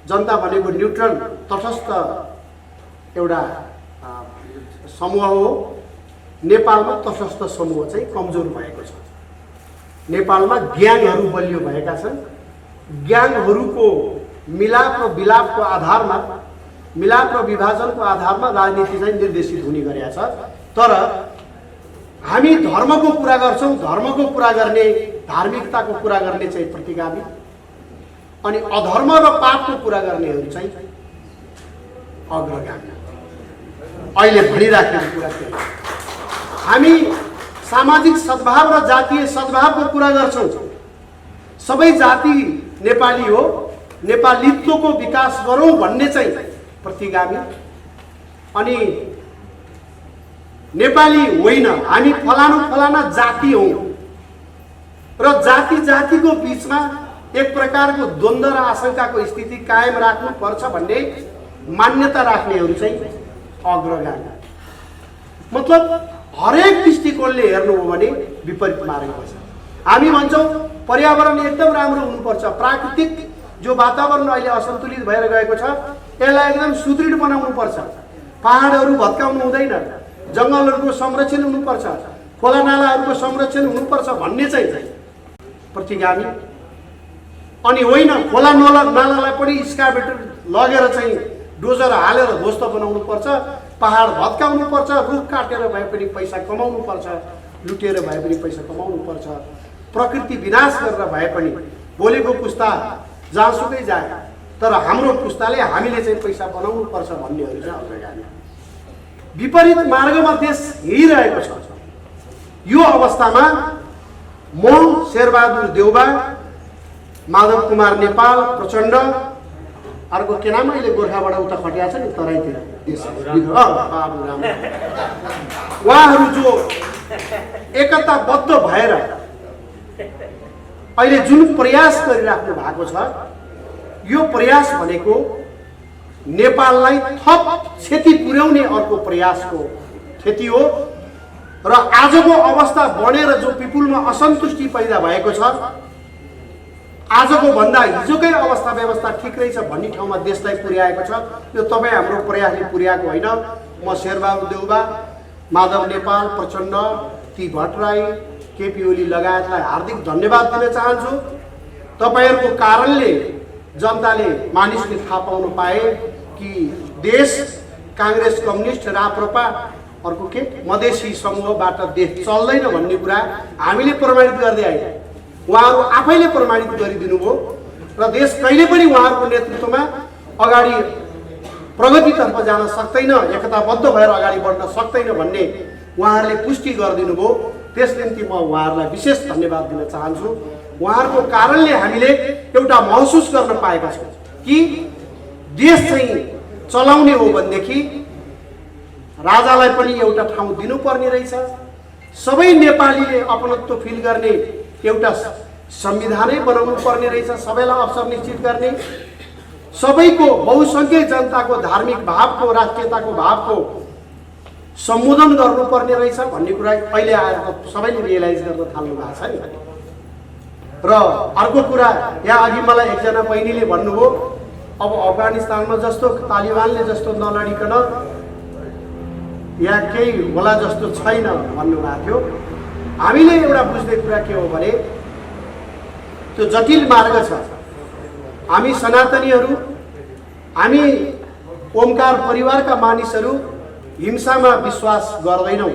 जनता भनेको न्युट्रल तटस्थ एउटा समूह हो। नेपालमा तटस्थ समूह चाहिँ कमजोर भएको छ। नेपालमा ग्याङहरू बलियो भएका छन्। ग्याङहरूको मिलाप र विलापको आधारमा, मिलाप र विभाजनको आधारमा राजनीति चाहिँ निर्देशित हुने गरेका छ। तर हामी धर्मको कुरा गर्छौँ, धर्मको कुरा गर्ने, धार्मिकताको कुरा गर्ने चाहिँ प्रतिगामी, अनि अधर्म र पापको कुरा गर्नेहरू चाहिँ अग्रगामी। अहिले भनिराखेको कुरा के हो? हामी सामाजिक सद्भाव र जातीय सद्भावको कुरा गर्छौँ। सबै जाति नेपाली हो, नेपालीत्वको विकास गरौँ भन्ने चाहिँ प्रतिगामी। अनि नेपाली होइन, हामी फलाना जाति हौँ र जाति जातिको बीचमा एक प्रकारको द्वन्द्व र आशंकाको स्थिति कायम राख्नुपर्छ भन्ने मान्यता राख्नेहरू चाहिँ अग्रगामी। मतलब हरेक दृष्टिकोणले हेर्नु हो भने विपरीत मार्गमा छ। हामी भन्छौँ पर्यावरण एकदम राम्रो हुनुपर्छ, प्राकृतिक जो वातावरण अहिले असन्तुलित भएर गएको छ यसलाई एकदम सुदृढ बनाउनुपर्छ, पहाडहरू भत्काउनु हुँदैन, जङ्गलहरूको संरक्षण हुनुपर्छ, खोला नालाहरूको संरक्षण हुनुपर्छ भन्ने चाहिँ प्रतिगामी। अनि होइन, खोला नालालाई पनि स्काभेटर लगेर चाहिँ डोजर हालेर ध्वस्त बनाउनुपर्छ, पहाड भत्काउनुपर्छ, रुख काटेर भए पनि पैसा कमाउनुपर्छ, लुटेर भए पनि पैसा कमाउनुपर्छ, प्रकृति विनाश गरेर भए पनि भोलिको पुस्ता जहाँसुकै जाए तर हाम्रो पुस्ताले हामीले चाहिँ पैसा बनाउनुपर्छ भन्नेहरू चाहिँ अग्रगामी। विपरीत मार्गमा देश हिँडिरहेको छ। यो अवस्थामा म शेरबहादुर देउबा, माधव कुमार नेपाल प्रचण्ड, अर्को के नाम अहिले गोर्खाबाट उता खटिया छ नि तराईतिर, उहाँहरू जो एकताबद्ध भएर अहिले जुन प्रयास गरिराख्नु भएको छ, यो प्रयास भनेको नेपाललाई थप क्षति पुर्याउने अर्को प्रयासको क्षति हो। र आजको अवस्था बनेर जो पिपुलमा असन्तुष्टि पैदा भएको छ, आजको भन्दा हिजोकै अवस्था व्यवस्था ठिक रहेछ भन्ने ठाउँमा देशलाई पुर्याएको छ। यो तपाईँ हाम्रो प्रयासले पुर्याएको होइन। म शेरबहादुर देउबा, माधव नेपाल, प्रचण्ड, टी भट्टराई, केपी ओली लगायतलाई हार्दिक धन्यवाद दिन चाहन्छु। तपाईँहरूको कारणले जनताले, मानिसले थाहा पाउन पाए कि देश काङ्ग्रेस, कम्युनिस्ट, राप्रपा, अर्को के मधेसी समूहबाट देश चल्दैन भन्ने कुरा हामीले प्रमाणित गर्दै आए। उहाँहरू आफैले प्रमाणित गरिदिनु भयो र देश कहिले पनि उहाँहरूको नेतृत्वमा अगाडि प्रगतितर्फ जान सक्दैन, एकताबद्ध भएर अगाडि बढ्न सक्दैन भन्ने उहाँहरूले पुष्टि गरिदिनु भयो। त्यस निम्ति म उहाँहरूलाई विशेष धन्यवाद दिन चाहन्छु। उहाँहरूको कारणले हामीले एउटा महसुस गर्न पाएका छौँ कि देश चाहिँ चलाउने हो भनेदेखि राजालाई पनि एउटा ठाउँ दिनुपर्ने रहेछ। सबै नेपालीले अपनत्व फिल गर्ने एउटा संविधानै बनाउनु पर्ने रहेछ, सबैलाई अवसर निश्चित गर्ने, सबैको बहुसङ्ख्यक जनताको धार्मिक भावको, राष्ट्रियताको भावको सम्बोधन गर्नुपर्ने रहेछ भन्ने कुरा अहिले आएर सबैले रियलाइज गर्न थाल्नु भएको छ नि। र अर्को कुरा, यहाँ अघि मलाई एकजना बहिनीले भन्नुभयो, अब अफगानिस्तानमा जस्तो तालिबानले जस्तो नलडिकन यहाँ केही होला जस्तो छैन भन्नुभएको थियो। हामीले एउटा बुझ्ने कुरा के हो भने त्यो जटिल मार्ग छ। हामी सनातनीहरू, हामी ओमकार परिवारका मानिसहरू हिंसामा विश्वास गर्दैनौँ।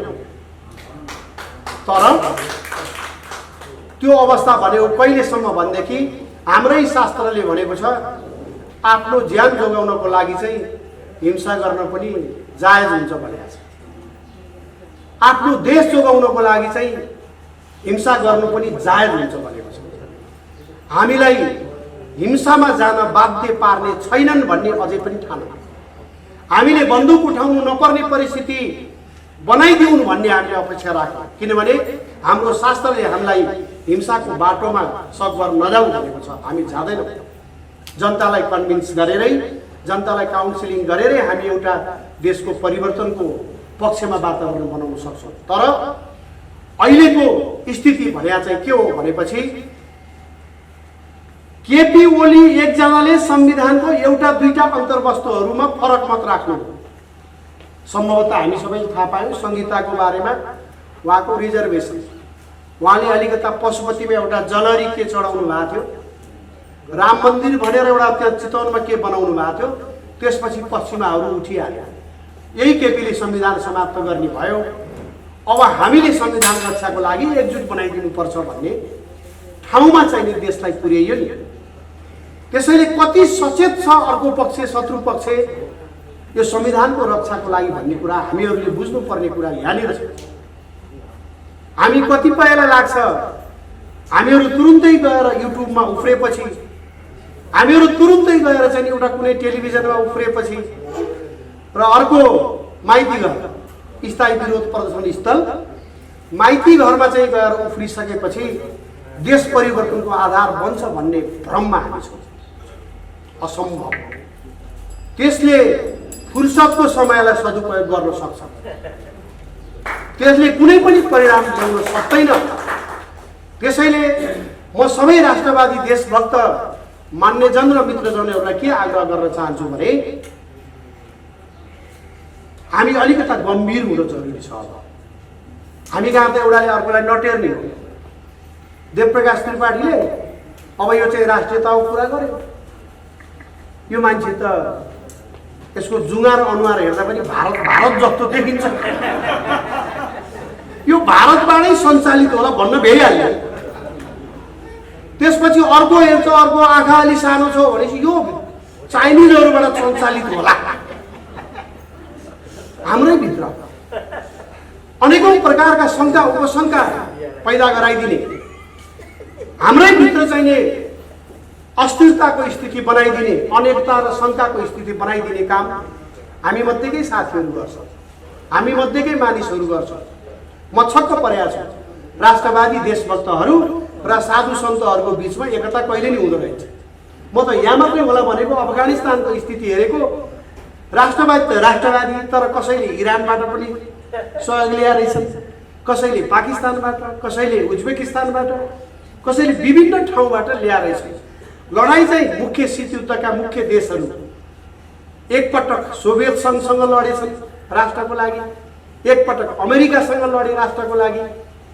तर त्यो अवस्था भनेको कहिलेसम्म भनेदेखि हाम्रै शास्त्रले भनेको छ आफ्नो ज्यान जोगाउनको लागि चाहिँ हिंसा गर्न पनि जायज हुन्छ भनेको छ। आफ्नो देश जोगाउनको लागि चाहिँ हिंसा गर्नु पनि जायज हुन्छ भनेको छ। हामीलाई हिंसामा जान बाध्य पार्ने छैनन् भन्ने अझै पनि ठान। हामीले बन्दुक उठाउनु नपर्ने परिस्थिति बनाइदिउन् भन्ने हामीले अपेक्षा राख्यौँ, किनभने हाम्रो शास्त्रले हामीलाई हिंसाको बाटोमा सकभर नजाऊ भनेको छ। हामी जाँदैनौँ। जनतालाई कन्भिन्स गरेरै, जनतालाई काउन्सिलिङ गरेरै हामी एउटा देशको परिवर्तनको पक्षमा वातावरण बनाउन सक्छौँ। तर अहिलेको स्थिति भने चाहिँ के हो भनेपछि केपी ओली एकजनाले संविधानको एउटा दुईटा अन्तर्वस्तुहरूमा फरक मत राख्नु। सम्भवतः हामी सबैले थाहा पायौँ संहिताको बारेमा उहाँको रिजर्भेसन, उहाँले अलिकता पशुपतिमा एउटा जलरी के चढाउनु भएको थियो, राम मन्दिर भनेर एउटा त्यहाँ चितवनमा के बनाउनु भएको थियो, त्यसपछि पश्चिमाहरू उठिहाल्यो। यही केपीले संविधान समाप्त गर्ने भयो। अब हामीले संविधान रक्षाको लागि एकजुट बनाइदिनुपर्छ भन्ने ठाउँमा चाहिँ देशलाई पुर्याइयो नि। त्यसैले कति सचेत छ अर्को पक्ष, शत्रु पक्ष यो संविधानको रक्षाको लागि भन्ने कुरा हामीहरूले बुझ्नुपर्ने कुरा यहाँनिर छ। हामी कतिपयलाई लाग्छ हामीहरू तुरुन्तै गएर युट्युबमा उफ्रेपछि, हामीहरू तुरुन्तै गएर चाहिँ एउटा कुनै टेलिभिजनमा उफ्रेपछि र अर्को माइती घर, स्थायी विरोध प्रदर्शन स्थल माइती घरमा चाहिँ गएर उफ्रिसकेपछि देश परिवर्तनको आधार बन्छ भन्ने भ्रममा हामी छौँ। असम्भव। त्यसले फुर्सदको समयलाई सदुपयोग गर्न सक्छ, त्यसले कुनै पनि परिणाम ल्याउन सक्दैन। त्यसैले म सबै राष्ट्रवादी देशभक्त मान्यजन र मित्रजनहरूलाई के आग्रह गर्न चाहन्छु भने हामी अलिकता गम्भीर हुन जरुरी छ। हामी कहाँ त एउटाले अर्कोलाई नटेर्ने हो। देवप्रकाश त्रिपाठीले अब यो चाहिँ राष्ट्रियताको कुरा गर्यो। यो मान्छे त यसको जुङ्गार अनुहार हेर्दा पनि भारत जस्तो देखिन्छ। यो भारतबाटै सञ्चालित होला भन्न भइहाल्यो। त्यसपछि अर्को हेर्छ, अर्को आँखा अलि सानो छ भनेपछि यो चाइनिजहरूबाट सञ्चालित होला। हाम्रै भित्र अनेकौं प्रकारका शङ्का उपशङ्का पैदा गराइदिने, हाम्रै भित्र चाहिने अस्थिरताको स्थिति बनाइदिने, अनेकता र शङ्काको स्थिति बनाइदिने काम हामी मध्येकै साथीहरू गर्छ, हामी मध्येकै मानिसहरू गर्छ। म छक्क परेको छु। राष्ट्रवादी देशभक्तहरू र साधु सन्तहरूको बिचमा एकता कहिले नै हुँदो रहेछ। म त यहाँ मात्रै होला भनेको अफगानिस्तानको स्थिति हेरेको राष्ट्रवादी तर कसैले इरानबाट पनि सहयोग ल्याएर रहेछन्, कसैले पाकिस्तानबाट, कसैले उज्बेकिस्तानबाट, कसैले विभिन्न ठाउँबाट ल्याएर रहेछन्। लडाइँ चाहिँ मुख्य शीतयुद्धका मुख्य देशहरू एकपटक सोभियत सङ्घसँग लडेछन् राष्ट्रको लागि, एकपटक अमेरिकासँग लडे राष्ट्रको लागि,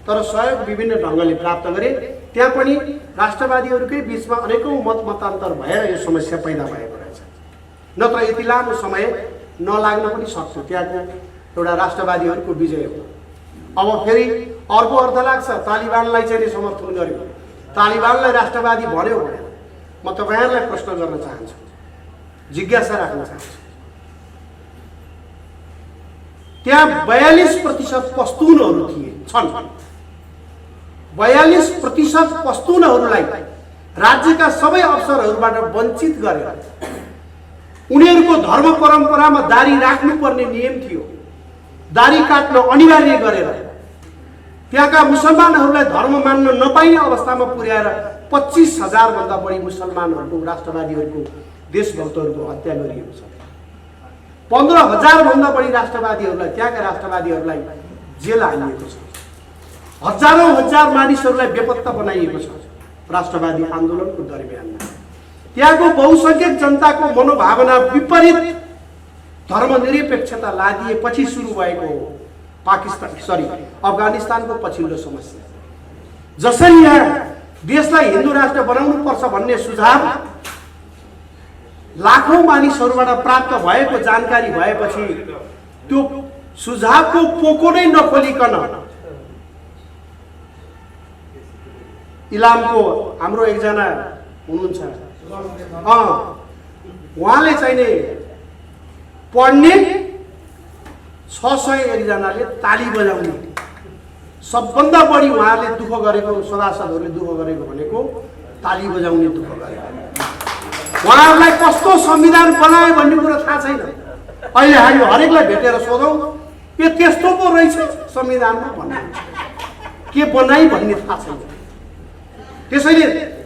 तर सहयोग विभिन्न ढङ्गले प्राप्त गरे। त्यहाँ पनि राष्ट्रवादीहरूकै बिचमा अनेकौँ मतान्तर भएर यो समस्या पैदा भएको रहेछ। नत्र यति लामो समय नलाग्न पनि सक्छ, त्यहाँको एउटा राष्ट्रवादीहरूको विजय हो। अब फेरि अर्को अर्थ लाग्छ, तालिबानलाई चाहिँ समर्थन गर्यो, तालिबानलाई राष्ट्रवादी भन्यो भने म तपाईँहरूलाई प्रश्न गर्न चाहन्छु, जिज्ञासा राख्न चाहन्छु। त्यहाँ 42% पस्तुनहरू छन्। 42% पस्तुनहरूलाई राज्यका सबै अवसरहरूबाट वञ्चित गरेर उनीहरूको धर्म परम्परामा दारी राख्नुपर्ने नियम थियो, दारी काट्न अनिवार्य गरेर त्यहाँका मुसलमानहरूलाई धर्म मान्न नपाइने अवस्थामा पुर्याएर 25,000 भन्दा बढी मुसलमानहरूको राष्ट्रवादीहरूको देशभक्तहरूको हत्या गरिएको छ। 15,000 भन्दा बढी राष्ट्रवादीहरूलाई, त्यहाँका राष्ट्रवादीहरूलाई जेल हालिएको छ। हजारौँ हजार मानिसहरूलाई बेपत्ता बनाइएको छ राष्ट्रवादी आन्दोलनको दरमियानमा। त्यहाँको बहुसंख्यक जनताको मनोभावना विपरीत धर्मनिरपेक्षता लादिएपछि सुरु भएको हो अफगानिस्तानको पछिल्लो समस्या। जसरी यहाँ देशलाई हिन्दू राष्ट्र बनाउनु पर्छ भन्ने सुझाव लाखौं मानिसहरूबाट प्राप्त भएको जानकारी भएपछि त्यो सुझावको पोको नै नखोलिकन इलामको हाम्रो एकजना हुनुहुन्छ, उहाँले चाहिँ नि पढ्ने 601 जनाले ताली बजाउने, सबभन्दा बढी उहाँहरूले दुःख गरेको, सभासदहरूले दुःख गरेको भनेको ताली बजाउने दुःख गरेको। उहाँहरूलाई कस्तो संविधान बनायो भन्ने कुरा थाहा छैन। अहिले हामी हरेकलाई भेटेर सोधौँ के त्यस्तो पो रहेछ संविधानमा भन्ने, के बनाइ भन्ने थाहा छैन।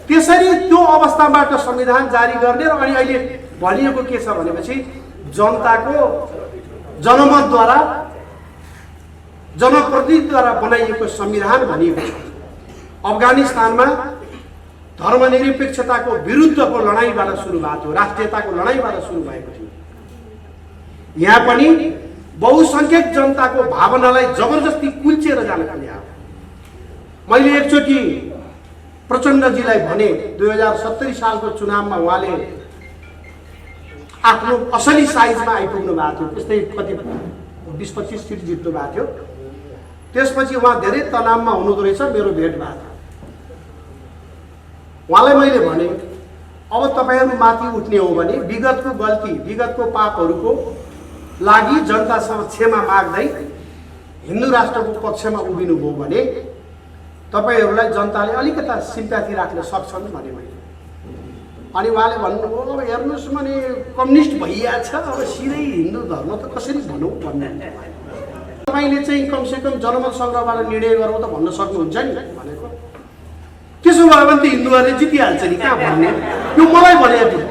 त्यसरी त्यो अवस्थाबाट संविधान जारी गर्ने र अनि अहिले भनिएको के छ भनेपछि जनताको जनमतद्वारा, जनप्रतिनिधिद्वारा बनाइएको संविधान भनिएको छ। अफगानिस्तानमा धर्मनिरपेक्षताको विरुद्धको लडाइँबाट सुरु भएको थियो, राष्ट्रियताको लडाइँबाट सुरु भएको थियो। यहाँ पनि बहुसंख्यक जनताको भावनालाई जबरजस्ती कुल्चेर जान खोजियो। मैले एकचोटि प्रचण्डजीलाई भने 2070 सालको चुनावमा उहाँले आफ्नो असली साइजमा आइपुग्नु भएको थियो, त्यस्तै कति 20-25 सिट जित्नु भएको थियो। त्यसपछि उहाँ धेरै तनावमा हुनुहुँदो रहेछ, मेरो भेट भएको थियो। उहाँलाई मैले भने अब तपाईँहरू माथि उठ्ने हो भने विगतको गल्ती, विगतको पापहरूको लागि जनतासँग क्षमा माग्दै हिन्दू राष्ट्रको पक्षमा उभिनुभयो भने तपाईहरूलाई जनताले अलिकता सिम्प्याथी राख्न सक्छन् भने मैले। अनि उहाँले भन्नुभयो अब हेर्नुहोस् भने कम्युनिस्ट भइया छ, अब सिधै हिन्दू धर्म त कसरी भनौँ भन्ने। तपाईँले चाहिँ कमसेकम जनमत सङ्ग्रहबाट निर्णय गरौँ त भन्न सक्नुहुन्छ नि भनेको। त्यसो भयो भने त हिन्दूहरूले जितिहाल्छ नि, कहाँ भन्ने, यो मलाई भने थियो।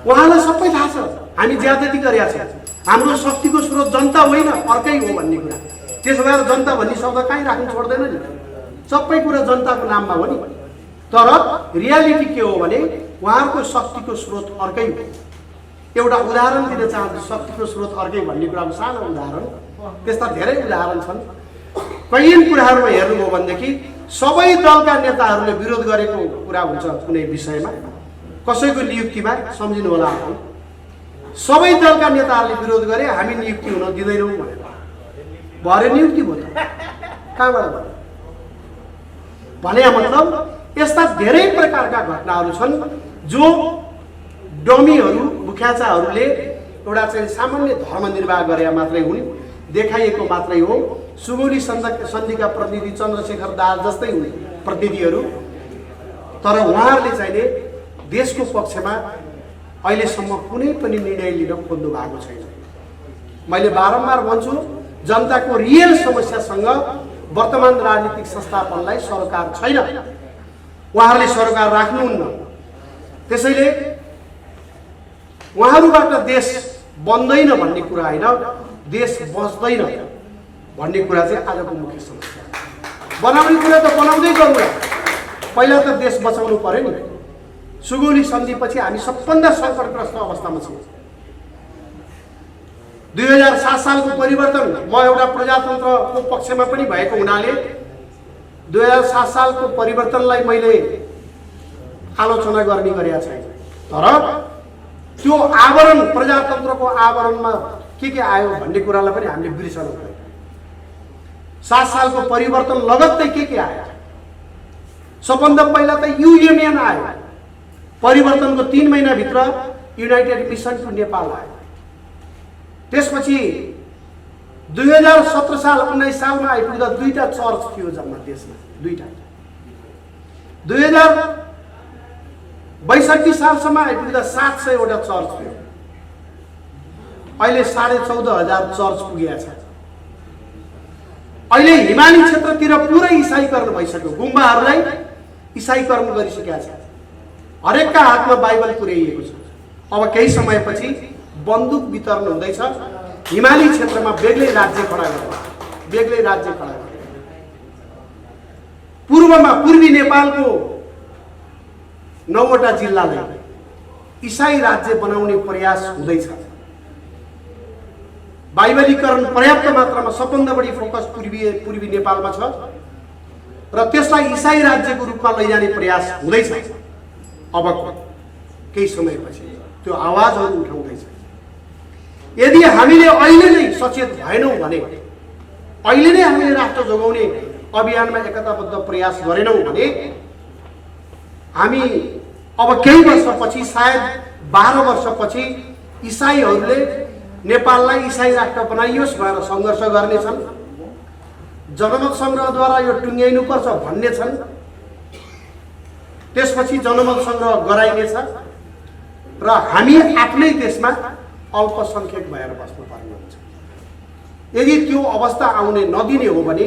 उहाँलाई सबै थाहा छ हामी ज्यादती गरेका छौँ, हाम्रो शक्तिको स्रोत जनता होइन अर्कै हो भन्ने कुरा। त्यसो भएर जनता भन्ने शब्द कहीँ राख्नु छोड्दैन नि, सबै कुरा जनताको नाममा हो नि। तर रियालिटी के हो भने उहाँहरूको शक्तिको स्रोत अर्कै हो। एउटा उदाहरण दिन चाहन्छु, शक्तिको स्रोत अर्कै भन्ने कुराको सानो उदाहरण, त्यस्ता धेरै उदाहरण छन्। कैयन कुराहरूमा हेर्नुभयो भनेदेखि सबै दलका नेताहरूले विरोध गरेको कुरा हुन्छ कुनै विषयमा, कसैको नियुक्तिमा, सम्झिनु होला आफू, सबै दलका नेताहरूले विरोध गरे हामी नियुक्ति हुन दिँदैनौँ भनेर। भरे नियुक्ति भयो त, कहाँबाट भयो भने मतलब यस्ता धेरै प्रकारका घटनाहरू छन् जो डमीहरू, मुख्याचाहरूले एउटा चाहिँ सामान्य धर्म निर्वाह गरे मात्रै हुन्, देखाइएको मात्रै हो। सुगौली सन्धिका प्रतिनिधि चन्द्रशेखर दाहाल जस्तै हुन् प्रतिनिधिहरू, तर उहाँहरूले चाहिँ देशको पक्षमा अहिलेसम्म कुनै पनि निर्णय लिन खोज्नु भएको छैन। मैले बारम्बार भन्छु जनताको रियल समस्यासँग वर्तमान राजनीतिक संस्थापनलाई सरोकार छैन, उहाँहरूले सरोकार राख्नुहुन्न। त्यसैले उहाँहरूबाट देश बन्दैन भन्ने कुरा होइन, देश बस्दैन भन्ने कुरा चाहिँ आजको मुख्य समस्या। बनाउने कुरा त बनाउँदै गरौँला, पहिला त देश बचाउनु पर्यो नि। सुगौली सन्धिपछि हामी सबभन्दा सङ्कटग्रस्त अवस्थामा छौँ। 2007 सालको परिवर्तन, म एउटा प्रजातन्त्रको पक्षमा पनि भएको हुनाले 2007 सालको परिवर्तनलाई मैले आलोचना गर्ने गरेका छैन, तर त्यो आवरण, प्रजातन्त्रको आवरणमा के आयो भन्ने कुरालाई पनि हामीले बिर्सनु पर्यो। 7 सालको परिवर्तन लगत्तै के आयो? सबभन्दा पहिला त युएमएन आयो, परिवर्तनको 3 महिनाभित्र युनाइटेड मिसन टु नेपाल आयो। त्यसपछि 2017 साल 19 सालमा आइपुग्दा 2टा चर्च थियो जम्मा देशमा, 2टा। 2062 सालसम्म आइपुग्दा 700 वटा चर्च थियो, अहिले 14,500 चर्च पुगेको छ। अहिले हिमाली क्षेत्रतिर पुरै इसाईकरण भइसक्यो, गुम्बाहरूलाई इसाईकरण गरिसकेका छ, हरेकका हातमा बाइबल पुर्याइएको छ। अब केही समयपछि बन्दुक वितरण हुँदैछ, हिमाली क्षेत्रमा बेग्लै राज्य खडा गर्नु, बेग्लै राज्य खडा गर्नु। पूर्वमा पूर्वी नेपालको 9वटा जिल्लालाई इसाई राज्य बनाउने प्रयास हुँदैछ। बाइबलीकरण पर्याप्त मात्रामा सबभन्दा बढी फोकस पूर्वी नेपालमा छ र त्यसलाई इसाई राज्यको रूपमा लैजाने प्रयास हुँदैछ। अब केही समयपछि त्यो आवाजहरू उठाउँदैछ। यदि हामीले अहिले नै सचेत भएनौँ भने, अहिले नै हामीले राष्ट्र जोगाउने अभियानमा एकताबद्ध प्रयास गरेनौँ भने हामी अब केही वर्षपछि, सायद 12 वर्षपछि इसाईहरूले नेपाललाई इसाई राष्ट्र बनाइयोस् भनेर सङ्घर्ष गर्नेछन्, जनमत सङ्ग्रहद्वारा यो टुङ्ग्याइनुपर्छ भन्ने छन्। त्यसपछि जनमत सङ्ग्रह गराइनेछ र हामी आफ्नै देशमा अल्पसङ्ख्यक भएर बस्नुपर्ने हुन्छ। यदि त्यो अवस्था आउने नदिने हो भने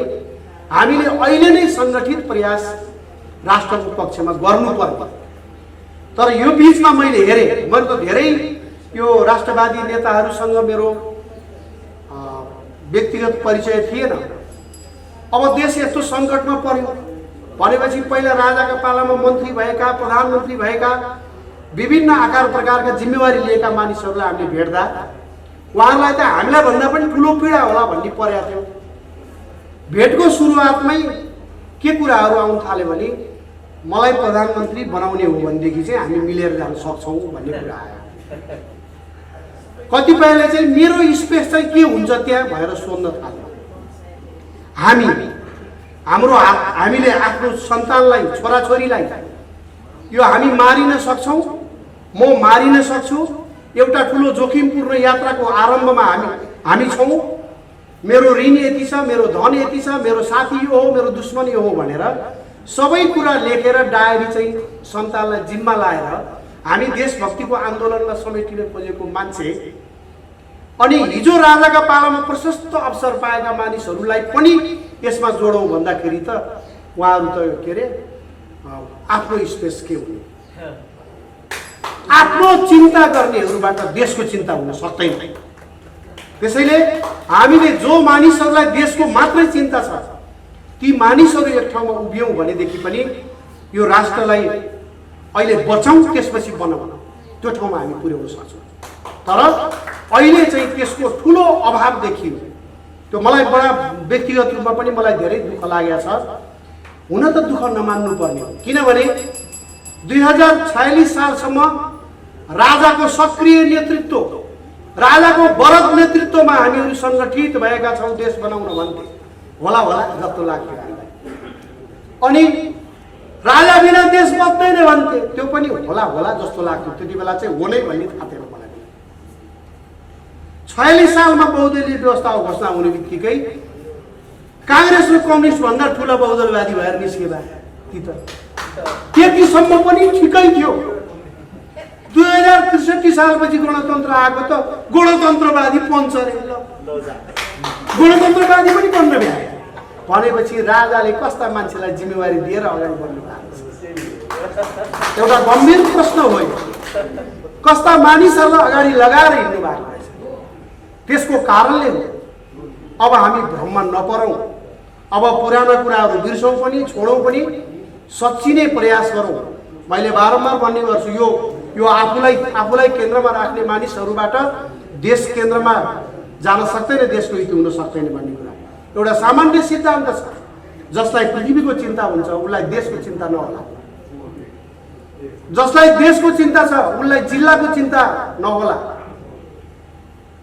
हामीले अहिले नै सङ्गठित प्रयास राष्ट्रको पक्षमा गर्नुपर्छ। तर यो बिचमा मैले हेरेँ, मैले त धेरै यो राष्ट्रवादी नेताहरूसँग मेरो व्यक्तिगत परिचय थिएन। अब देश यस्तो सङ्कटमा पर्यो भनेपछि पहिला राजाका पालामा मन्त्री भएका, प्रधानमन्त्री भएका, विभिन्न आकार प्रकारका जिम्मेवारी लिएका मानिसहरूलाई हामीले भेट्दा उहाँहरूलाई त हामीलाई भन्दा पनि ठुलो पीडा होला भन्ने परेको थियो। भेटको सुरुवातमै के कुराहरू आउन थाल्यो भने मलाई प्रधानमन्त्री बनाउने हो भनेदेखि चाहिँ हामी मिलेर जान सक्छौँ भन्ने कुरा आयो। कतिपयले चाहिँ मेरो स्पेस चाहिँ के हुन्छ त्यहाँ भनेर सोध्न थाल्यो। हामीले आफ्नो सन्तानलाई, छोराछोरीलाई यो हामी मारिन सक्छौँ, म मारिन सक्छु, एउटा ठुलो जोखिमपूर्ण यात्राको आरम्भमा हामी छौँ, मेरो ऋण यति छ, मेरो धन यति छ, मेरो साथी यो हो, मेरो दुश्मन यो हो भनेर सबै कुरा लेखेर डायरी चाहिँ सन्तानलाई जिम्मा लाएर हामी देशभक्तिको आन्दोलनमा समेटिन खोजेको मान्छे अनि हिजो राजाका पालामा प्रशस्त अवसर पाएका मानिसहरूलाई पनि यसमा जोडौँ भन्दाखेरि त उहाँहरू त के अरे आफ्नो स्पेस के हुने, आफ्नो चिन्ता गर्नेहरूबाट देशको चिन्ता हुन सक्दैन। त्यसैले हामीले जो मानिसहरूलाई देशको मात्रै चिन्ता छ ती मानिसहरू एक ठाउँमा उभियौँ भनेदेखि पनि यो राष्ट्रलाई अहिले बचाउँ, त्यसपछि बनाउँ, त्यो ठाउँमा हामी पुर्याउन सक्छौँ। तर अहिले चाहिँ त्यसको ठुलो अभाव देखियो। त्यो मलाई बडा व्यक्तिगत रूपमा पनि मलाई धेरै दुःख लागेको छ। हुन त दुःख नमान्नु पर्ने हो, किनभने 2046 सालसम्म राजाको सक्रिय नेतृत्व, राजाको वरद नेतृत्वमा हामीहरू सङ्गठित भएका छौँ देश बनाउन भन्थे होला जस्तो लाग्थ्यो। अनि राजा बिना देश बच्दैन भन्थे, त्यो पनि होला जस्तो लाग्थ्यो। त्यति बेला चाहिँ हो नै भन्ने थाहा थिएन मलाई। 46 सालमा बहुदलीय व्यवस्थाको घोषणा हुने बित्तिकै काङ्ग्रेस र कम्युनिस्ट भन्दा ठुला बहुदलवादी भएर निस्के भए ती त त्यतिसम्म पनि ठिकै थियो। 2063 सालपछि गणतन्त्र आएको त गणतन्त्रवादी पञ्च रे, गणतन्त्रवादी पनि बन्न भ्याए। भनेपछि राजाले कस्ता मान्छेलाई जिम्मेवारी दिएर अगाडि बढ्नु भएको छ? एउटा गम्भीर प्रश्न हो। कस्ता मानिसहरूलाई अगाडि लगाएर हिँड्नु भएको रहेछ? त्यसको कारणले हो। अब हामी भ्रममा नपरौँ। अब पुराना कुराहरू बिर्सौँ पनि, छोडौँ पनि, सच्चिने प्रयास गरौँ। मैले बारम्बार भन्ने गर्छु, यो आफूलाई केन्द्रमा राख्ने मानिसहरूबाट देश केन्द्रमा जान सक्दैन, देशको हित हुन सक्दैन भन्ने कुरा एउटा सामान्य सिद्धान्त छ। जसलाई पृथ्वीको चिन्ता हुन्छ उसलाई देशको चिन्ता नहोला, जसलाई देशको चिन्ता छ उसलाई जिल्लाको चिन्ता नहोला,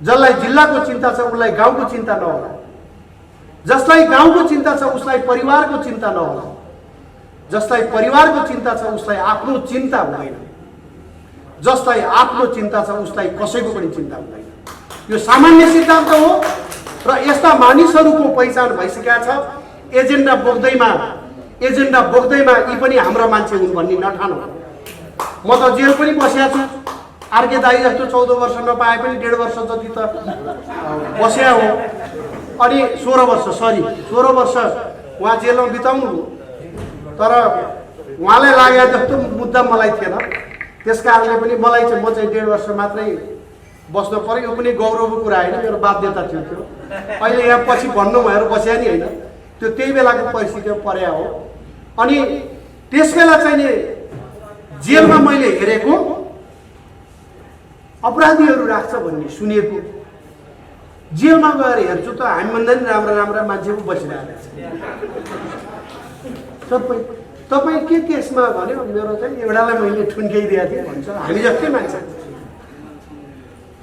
जसलाई जिल्लाको चिन्ता छ उसलाई गाउँको चिन्ता नहोला, जसलाई गाउँको चिन्ता छ उसलाई परिवारको चिन्ता नहोला, जसलाई परिवारको चिन्ता छ उसलाई आफ्नो चिन्ता हुँदैन, जसलाई आफ्नो चिन्ता छ उसलाई कसैको पनि चिन्ता हुँदैन। यो सामान्य सिद्धान्त हो र यस्ता मानिसहरूको पहिचान भइसकेका छ। एजेन्डा बोक्दैमा यी पनि हाम्रा मान्छे हुन् भन्ने नठानौँ। म त जेल पनि बसेको छु। आरके दाई जस्तो 14 वर्ष नपाए पनि 1.5 वर्ष जति त बस्या हो। अनि 16 वर्ष उहाँ जेलमा बिताउनु हो। तर उहाँलाई लागेको जस्तो मुद्दा मलाई थिएन। त्यस कारणले पनि मलाई चाहिँ म चाहिँ 1.5 वर्ष मात्रै बस्नु पर्यो। यो पनि गौरवको कुरा होइन, मेरो बाध्यता थियो। अहिले यहाँ पछि भन्नु भएर बस्या नि होइन, त्यो त्यही बेलाको परिस्थितिमा पर्या हो। अनि त्यस बेला चाहिँ नि जेलमा मैले हेरेको अपराधीहरू राख्छ भन्ने सुनेको, जेलमा गएर हेर्छु त हामीभन्दा नि राम्रा मान्छे पो बसिरहेको छ। तपाईँ के केसमा भन्यो? मेरो चाहिँ एउटालाई मैले ठुन्काइदिएको थिएँ भन्छ, हामी जस्तै मान्छे।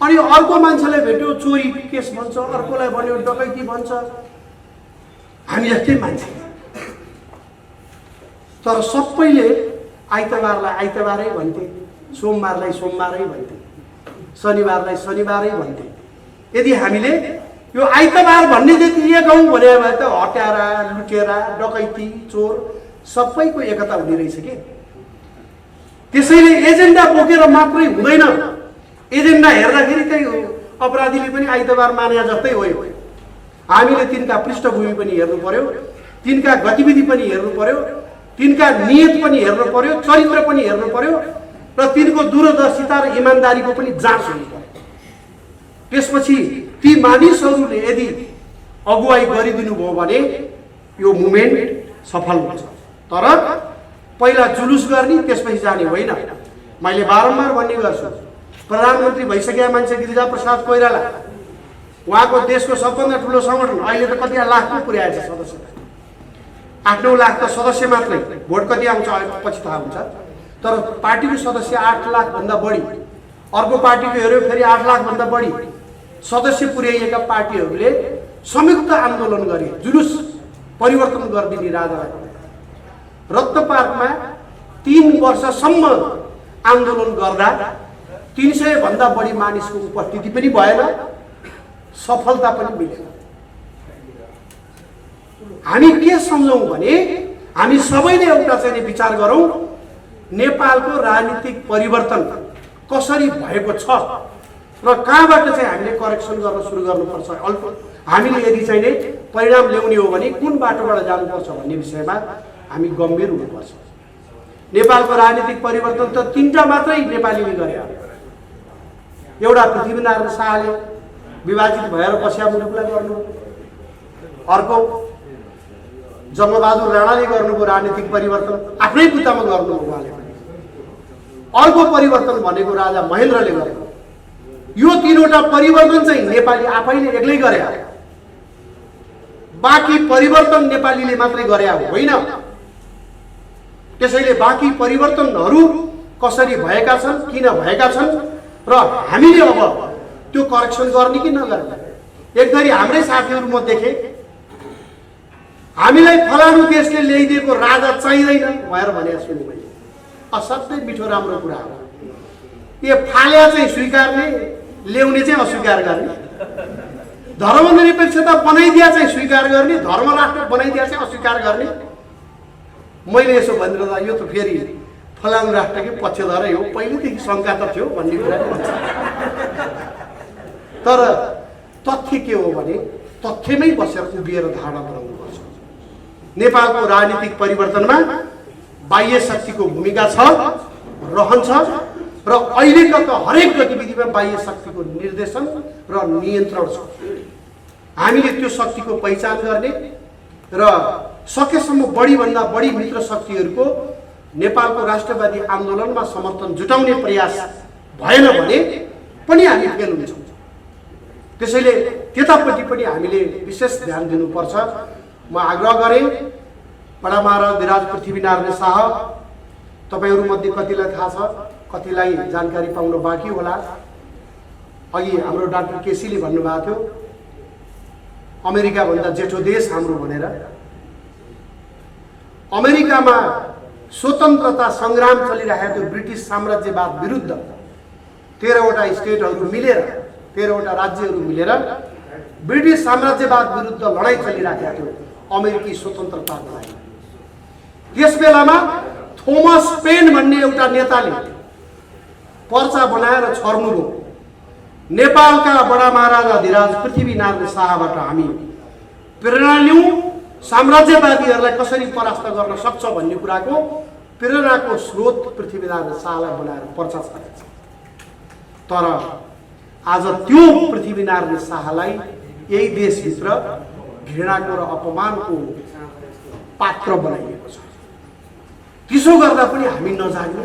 अनि अर्को मान्छेलाई भेट्यो चोरी केस भन्छ, अर्कोलाई भन्यो डकैती भन्छ, हामी जस्तै मान्छे। तर सबैले आइतबारलाई आइतबारै भन्थे, सोमबारलाई सोमबारै भन्थे, शनिबारलाई शनिबारै भन्थे। यदि हामीले यो आइतबार भन्ने जति एक हौँ भने भए त हत्यारा, लुटेरा, डकैती, चोर सबैको एकता हुने रहेछ के। त्यसैले एजेन्डा बोकेर मात्रै हुँदैन। एजेन्डा हेर्दाखेरि चाहिँ अपराधीले पनि आइतबार माने जस्तै हो। हामीले तिनका पृष्ठभूमि पनि हेर्नु पर्यो, तिनका गतिविधि पनि हेर्नु पर्यो, तिनका नियत पनि हेर्नु पर्यो, चरित्र पनि हेर्नु पर्यो र तिनको दूरदर्शिता र इमान्दारीको पनि जाँच हुनु पर्यो। त्यसपछि ती मानिसहरूले यदि अगुवाई गरिदिनु भयो भने यो मुभमेन्ट सफल हुन्छ। तर पहिला जुलुस गर्ने त्यसपछि जाने होइन। मैले बारम्बार भन्ने गर्छु, प्रधानमन्त्री भइसकेका मान्छे गिरिजाप्रसाद कोइराला, उहाँको देशको सबभन्दा ठुलो सङ्गठन अहिले त कति लाखमा पुर्याएछ सदस्य, 8-9 लाख त सदस्य मात्रै। भोट कति आउँछ पछि थाहा हुन्छ। तर पार्टीको सदस्य 8 लाखभन्दा बढी, अर्को पार्टीको हेऱ्यो फेरि 8 लाखभन्दा बढी सदस्य पुर्याइएका पार्टीहरूले संयुक्त आन्दोलन गरे, जुलुस परिवर्तन गरिदिने राजालाई। रत्न पार्कमा 3 वर्षसम्म आन्दोलन गर्दा 300 भन्दा बढी मानिसको उपस्थिति पनि भएन, सफलता पनि मिलेन। हामी के सम्झौँ भने हामी सबैले एउटा चाहिँ विचार गरौँ, नेपालको राजनीतिक परिवर्तन कसरी भएको छ र कहाँबाट चाहिँ हामीले करेक्सन गर्न सुरु गर्नुपर्छ। हामीले यदि चाहिँ परिणाम ल्याउने हो भने कुन बाटोबाट जानुपर्छ भन्ने विषयमा हामी गम्भीर हुनुपर्छ। नेपालको राजनीतिक परिवर्तन त 3टा मात्रै नेपालीले गरे। एउटा पृथ्वीनारायण शाहले विभाजित भएर बस्या मुलुकलाई गर्नु, अर्को जङ्गबहादुर राणाले गर्नुभयो राजनीतिक परिवर्तन, आफ्नै पुतामा गर्नुभयो उहाँले। अर्को परिवर्तन भनेको राजा महेन्द्रले गरेको। यो 3वटा परिवर्तन चाहिँ नेपाली आफैले एक्लै गरे, बाँकी परिवर्तन नेपालीले मात्रै गरे होइन। त्यसैले बाँकी परिवर्तनहरू कसरी भएका छन्, किन भएका छन् र हामीले अब त्यो करेक्सन गर्ने कि नगर्ने। एकधरि हाम्रै साथीहरू म देखेँ, हामीलाई फलानु देशले ल्याइदिएको राजा चाहिँदैन भनेर भने सुने मैले। असाध्यै मिठो राम्रो कुरा हो। यो फाल्या चाहिँ स्वीकार्ने, ल्याउने चाहिँ अस्वीकार गर्ने, धर्मनिरपेक्षता बनाइदिया चाहिँ स्वीकार गर्ने, धर्म राष्ट्र बनाइदिया चाहिँ अस्वीकार गर्ने। मैले यसो भनिरहँदा यो त फेरि फलानु राष्ट्रकै पक्षधरै हो, पहिलेदेखि शङ्का त थियो भन्ने कुरा भन्छ। तर तथ्य के हो भने तथ्यमै बसेर उभिएर धारणा बनाउनुपर्छ। नेपालको राजनीतिक परिवर्तनमा बाह्य शक्तिको भूमिका छ, रहन्छ र अहिलेको त हरेक गतिविधिमा बाह्य शक्तिको निर्देशन र नियन्त्रण छ। हामीले त्यो शक्तिको पहिचान गर्ने र सकेसम्म बढीभन्दा बढी मित्र शक्तिहरूको नेपालको राष्ट्रवादी आन्दोलनमा समर्थन जुटाउने प्रयास भएन भने पनि हामी फेल हुन्छौँ। त्यसैले त्यतापट्टि पनि हामीले विशेष ध्यान दिनुपर्छ। म आग्रह गरेँ बडा महाराज धिराज पृथ्वीनारायण शाह, तपाईँहरूमध्ये कतिलाई थाहा छ, कतिलाई जानकारी पाउन बाँकी होला। अघि हाम्रो डाक्टर केसीले भन्नुभएको थियो अमेरिकाभन्दा जेठो देश हाम्रो भनेर। अमेरिकामा स्वतन्त्रता सङ्ग्राम चलिरहेको थियो ब्रिटिस साम्राज्यवाद विरुद्ध 13वटा स्टेटहरू मिलेर, 13वटा राज्यहरू मिलेर ब्रिटिस साम्राज्यवाद विरुद्ध लडाईँ चलिरहेको थियो अमेरिकी स्वतन्त्रताको लागि। त्यस बेलामा थोमस पेन भन्ने एउटा नेताले पर्चा बनाएर छर्नुभयो। नेपालका बडा महाराजा धिराज पृथ्वीनारायण शाहबाट हामी प्रेरणा लिउँ, साम्राज्यवादीहरूलाई कसरी परास्त गर्न सक्छ भन्ने कुराको प्रेरणाको स्रोत पृथ्वीनारायण शाहलाई बनाएर पर्चा छापेको छ। तर आज त्यो पृथ्वीनारायण शाहलाई यही देशभित्र घृणाको र अपमानको पात्र बनाइएको छ। त्यसो गर्दा पनि हामी नजाग्ने,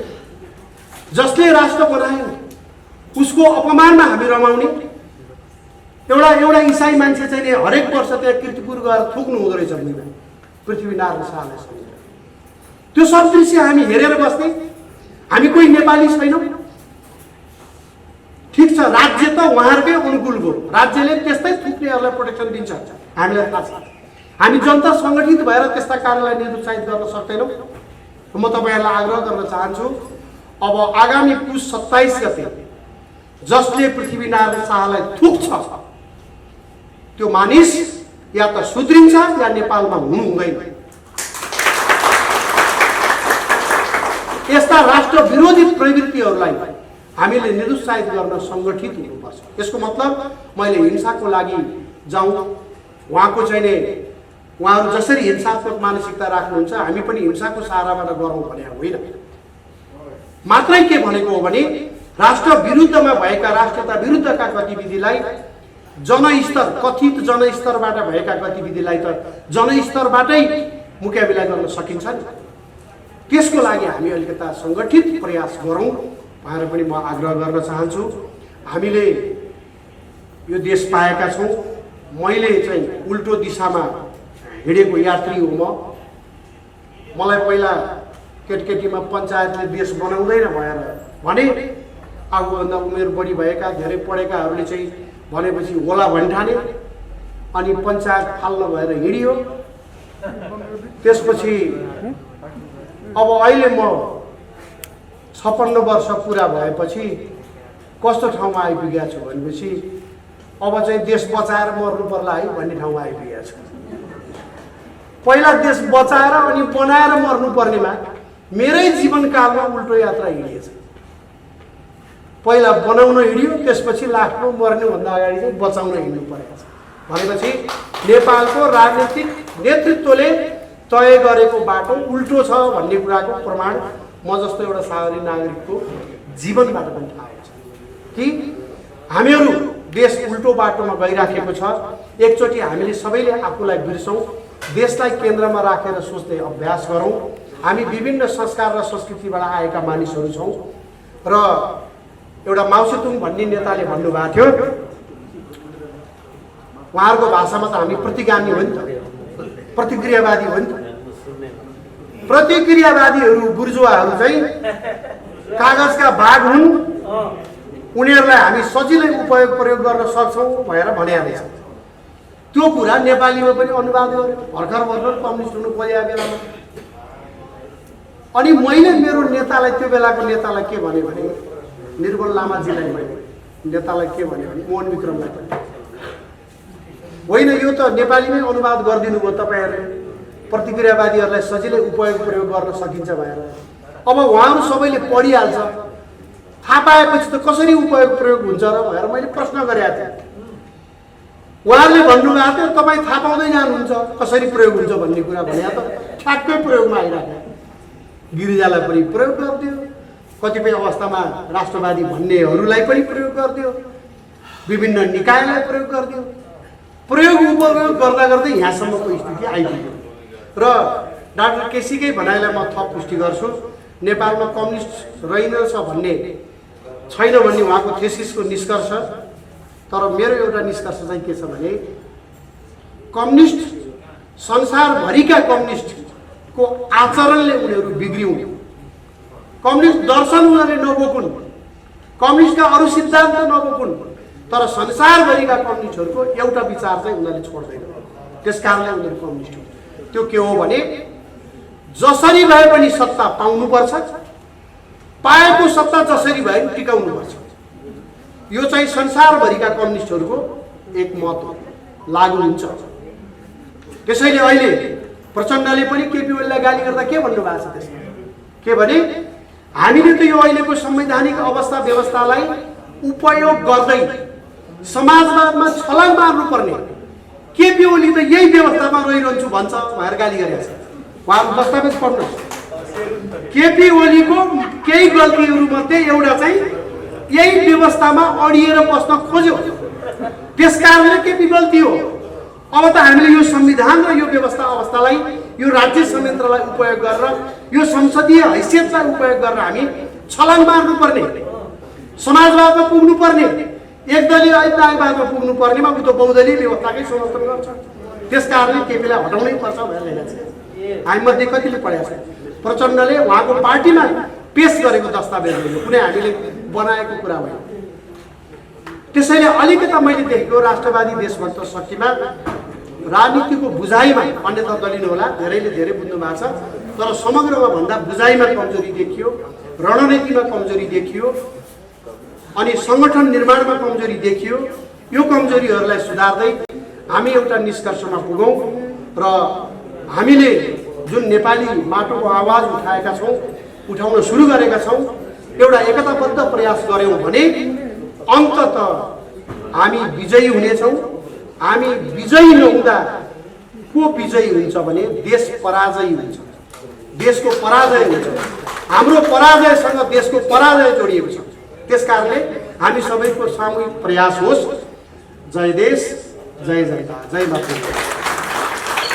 जसले राष्ट्र बनायो उसको अपमानमा हामी रमाउने। एउटा इसाई मान्छे चाहिँ नि हरेक वर्ष त्यहाँ कीर्तिपुर गएर थुक्नु हुँदो रहेछ भुइँमा पृथ्वीनारायण शाहलाई सम्झेर। त्यो सब दृश्य हामी हेरेर बस्ने, हामी कोही नेपाली छैनौँ। ठिक छ, राज्य त उहाँहरूकै अनुकूल भयो, राज्यले त्यस्तै थुक्नेहरूलाई प्रोटेक्सन दिन्छ, हामीलाई थाहा छ। हामी जनता सङ्गठित भएर त्यस्ता कार्यलाई निरुत्साहित गर्न सक्दैनौँ। म तपाईँहरूलाई आग्रह गर्न चाहन्छु, अब आगामी पुस 27 गते जसले पृथ्वीनारायण शाहलाई थुक्छ त्यो मानिस या त सुध्रिन्छ या नेपालमा हुनु हुँदैन। यस्ता राष्ट्र विरोधी प्रवृत्तिहरूलाई हामीले निरुत्साहित गर्न सङ्गठित हुनुपर्छ। यसको मतलब मैले हिंसाको लागि जाउँ, उहाँको चाहिँ नि उहाँहरू जसरी हिंसात्मक मानसिकता राख्नुहुन्छ हामी पनि हिंसाको सहाराबाट गरौँ भने होइन। मात्रै के भनेको हो भने राष्ट्र विरुद्धमा भएका, राष्ट्रता विरुद्धका गतिविधिलाई जनस्तर, कथित जनस्तरबाट भएका गतिविधिलाई त जनस्तरबाटै मुकाबिला गर्न सकिन्छ नि। त्यसको लागि हामी अलिकता सङ्गठित प्रयास गरौँ भनेर पनि म आग्रह गर्न चाहन्छु। हामीले यो देश पाएका छौँ। मैले चाहिँ उल्टो दिशामा हिँडेको यात्री हो। मलाई पहिला केटकेटीमा पञ्चायतले देश बनाउँदैन भनेर भने, आफूभन्दा उमेर बढी भएका धेरै पढेकाहरूले चाहिँ भनेपछि होला भन्ठाने, अनि पञ्चायत फाल्न भएर हिँडियो। त्यसपछि अब अहिले म 56 वर्ष पुरा भएपछि कस्तो ठाउँमा आइपुगेको छु भनेपछि अब चाहिँ देश बचाएर मर्नु पर्ला है भन्ने ठाउँमा आइपुगेको छु। पहिला देश बचाएर अनि बनाएर मर्नु पर्नेमा मेरै जीवनकालमा उल्टो यात्रा हिँडिएछ। पहिला बनाउन हिँड्यो, त्यसपछि लास्टमा मर्नुभन्दा अगाडि चाहिँ बचाउन हिँड्नु परेको छ। भनेपछि नेपालको राजनीतिक नेतृत्वले तय गरेको बाटो उल्टो छ भन्ने कुराको प्रमाण म जस्तो एउटा साधारण नागरिकको जीवनबाट पनि थाहा हुन्छ कि हामीहरू देश उल्टो बाटोमा गइराखेको छ। एकचोटि हामीले सबैले आफूलाई बिर्सौँ, देशलाई केन्द्रमा राखेर सोच्ने अभ्यास गरौँ। हामी विभिन्न संस्कार र संस्कृतिबाट आएका मानिसहरू छौँ र एउटा माउसेतुङ भन्ने नेताले भन्नुभएको थियो, उहाँहरूको भाषामा त हामी प्रतिगामी हो नि त, प्रतिक्रियावादी हो नि त। प्रतिक्रियावादीहरू बुर्जुवाहरू चाहिँ कागजका बाघ हुन्, उनीहरूलाई हामी सजिलै उपयोग प्रयोग गर्न सक्छौँ भनेर भनेको रहेछ। त्यो कुरा नेपालीमा पनि अनुवाद गर्यो भर्खर कम्युनिस्ट हुनु परेको बेलामा। अनि मैले मेरो नेतालाई, त्यो बेलाको नेतालाई के भने निर्मल लामाजीलाई भने, नेतालाई के भने मोहन विक्रमलाई पनि होइन, यो त नेपालीमै अनुवाद गरिदिनु भयो तपाईँहरूले, प्रतिक्रियावादीहरूलाई सजिलै उपयोग प्रयोग गर्न सकिन्छ भनेर। अब उहाँहरू सबैले पढिहाल्छ, थाहा पाएपछि त कसरी उपयोग प्रयोग हुन्छ र भनेर मैले प्रश्न गरेको थिएँ। उहाँहरूले भन्नुभएको थियो तपाईँ थाहा पाउँदै जानुहुन्छ कसरी प्रयोग हुन्छ भन्ने कुरा भने त ठ्याक्कै प्रयोगमा आइरहेको गिरिजालाई पनि प्रयोग गरिदियो, कतिपय अवस्थामा राष्ट्रवादी भन्नेहरूलाई पनि प्रयोग गरिदियो, विभिन्न निकायलाई प्रयोग गरिदियो। प्रयोग उपयोग गर्दा गर्दै यहाँसम्मको स्थिति आइपुग्यो। र डाक्टर केसीकै भनाइलाई म थप पुष्टि गर्छु, नेपालमा कम्युनिस्ट रहेनछ भन्ने छैन भन्ने उहाँको थेसिसको निष्कर्ष। तर मेरो एउटा निष्कर्ष चाहिँ के छ भने कम्युनिस्ट संसारभरिका कम्युनिस्टको आचरणले उनीहरू बिग्रिउन्, कम्युनिस्ट दर्शन उनीहरूले नबोकुन्, कम्युनिस्टका अरू सिद्धान्त नबोकुन्, तर संसारभरिका कम्युनिस्टहरूको एउटा विचार चाहिँ उनीहरूले छोड्दैन। त्यस कारणले उनीहरू कम्युनिस्ट हुन्। त्यो के हो भने जसरी भए पनि सत्ता पाउनुपर्छ, पाएको सत्ता जसरी भए पनि टिकाउनुपर्छ। यो चाहिँ संसारभरिका कम्युनिस्टहरूको एक मत लागू हुन्छ। त्यसैले अहिले प्रचण्डले पनि केपी ओलीलाई गाली गर्दा के भन्नुभएको छ त्यसमा के भने हामीले त यो अहिलेको संवैधानिक अवस्था व्यवस्थालाई उपयोग गर्दै समाजवादमा छलाङ मार्नुपर्ने केपी ओली त यही व्यवस्थामा रहिरहन्छु भन्छ भनेर गाली गरेको छ। उहाँको दस्तावेज पढ्नुहोस्। केपी ओलीको केही गल्तीहरूमध्ये एउटा चाहिँ यही व्यवस्थामा अडिएर बस्न खोज्यो, त्यसकारणले केपी गल्ती हो। अब त हामीले यो संविधान र यो व्यवस्था अवस्थालाई, यो राज्य संयन्त्रलाई उपयोग गरेर, यो संसदीय हैसियतलाई उपयोग गरेर हामी छलाङ मार्नुपर्ने, समाजवादमा पुग्नुपर्ने, एकदलीय ऐक्यवादमा पुग्नुपर्नेमा उ त बहुदलीय व्यवस्थाकै समर्थन गर्छ। त्यसकारणले केपीलाई हटाउनै पर्छ भनेर लेखेको छ। हामीमध्ये कतिले पढेको छ? प्रचण्डले उहाँको पार्टीमा पेश गरेको दस्तावेज हो, कुनै हामीले बनाएको कुरा होइन। त्यसैले अलिकता मैले देखेको राष्ट्रवादी देशभक्त शक्तिमा राजनीतिको बुझाइमा, अन्यथा दलिनु होला, धेरैले धेरै बुझ्नु भएको छ, तर समग्रमा भन्दा बुझाइमा कमजोरी देखियो, रणनीतिमा कमजोरी देखियो, अनि सङ्गठन निर्माणमा कमजोरी देखियो। यो कमजोरीहरूलाई सुधार्दै हामी एउटा निष्कर्षमा पुगौँ र हामीले जुन नेपाली माटोको आवाज उठाएका छौँ, उठाउन सुरु गरेका छौँ, एउटा एकताबद्ध प्रयास गऱ्यौँ भने अन्ततः हामी विजयी हुनेछौँ। हामी विजयी नहुँदा को विजयी हुन्छ भने देश पराजयी हुन्छ, देशको पराजय हुन्छ। हाम्रो पराजयसँग देशको पराजय जोडिएको छ। त्यसकारणले हामी सबैको सामूहिक प्रयास होस्। जय देश, जय जनता, जय मातृ।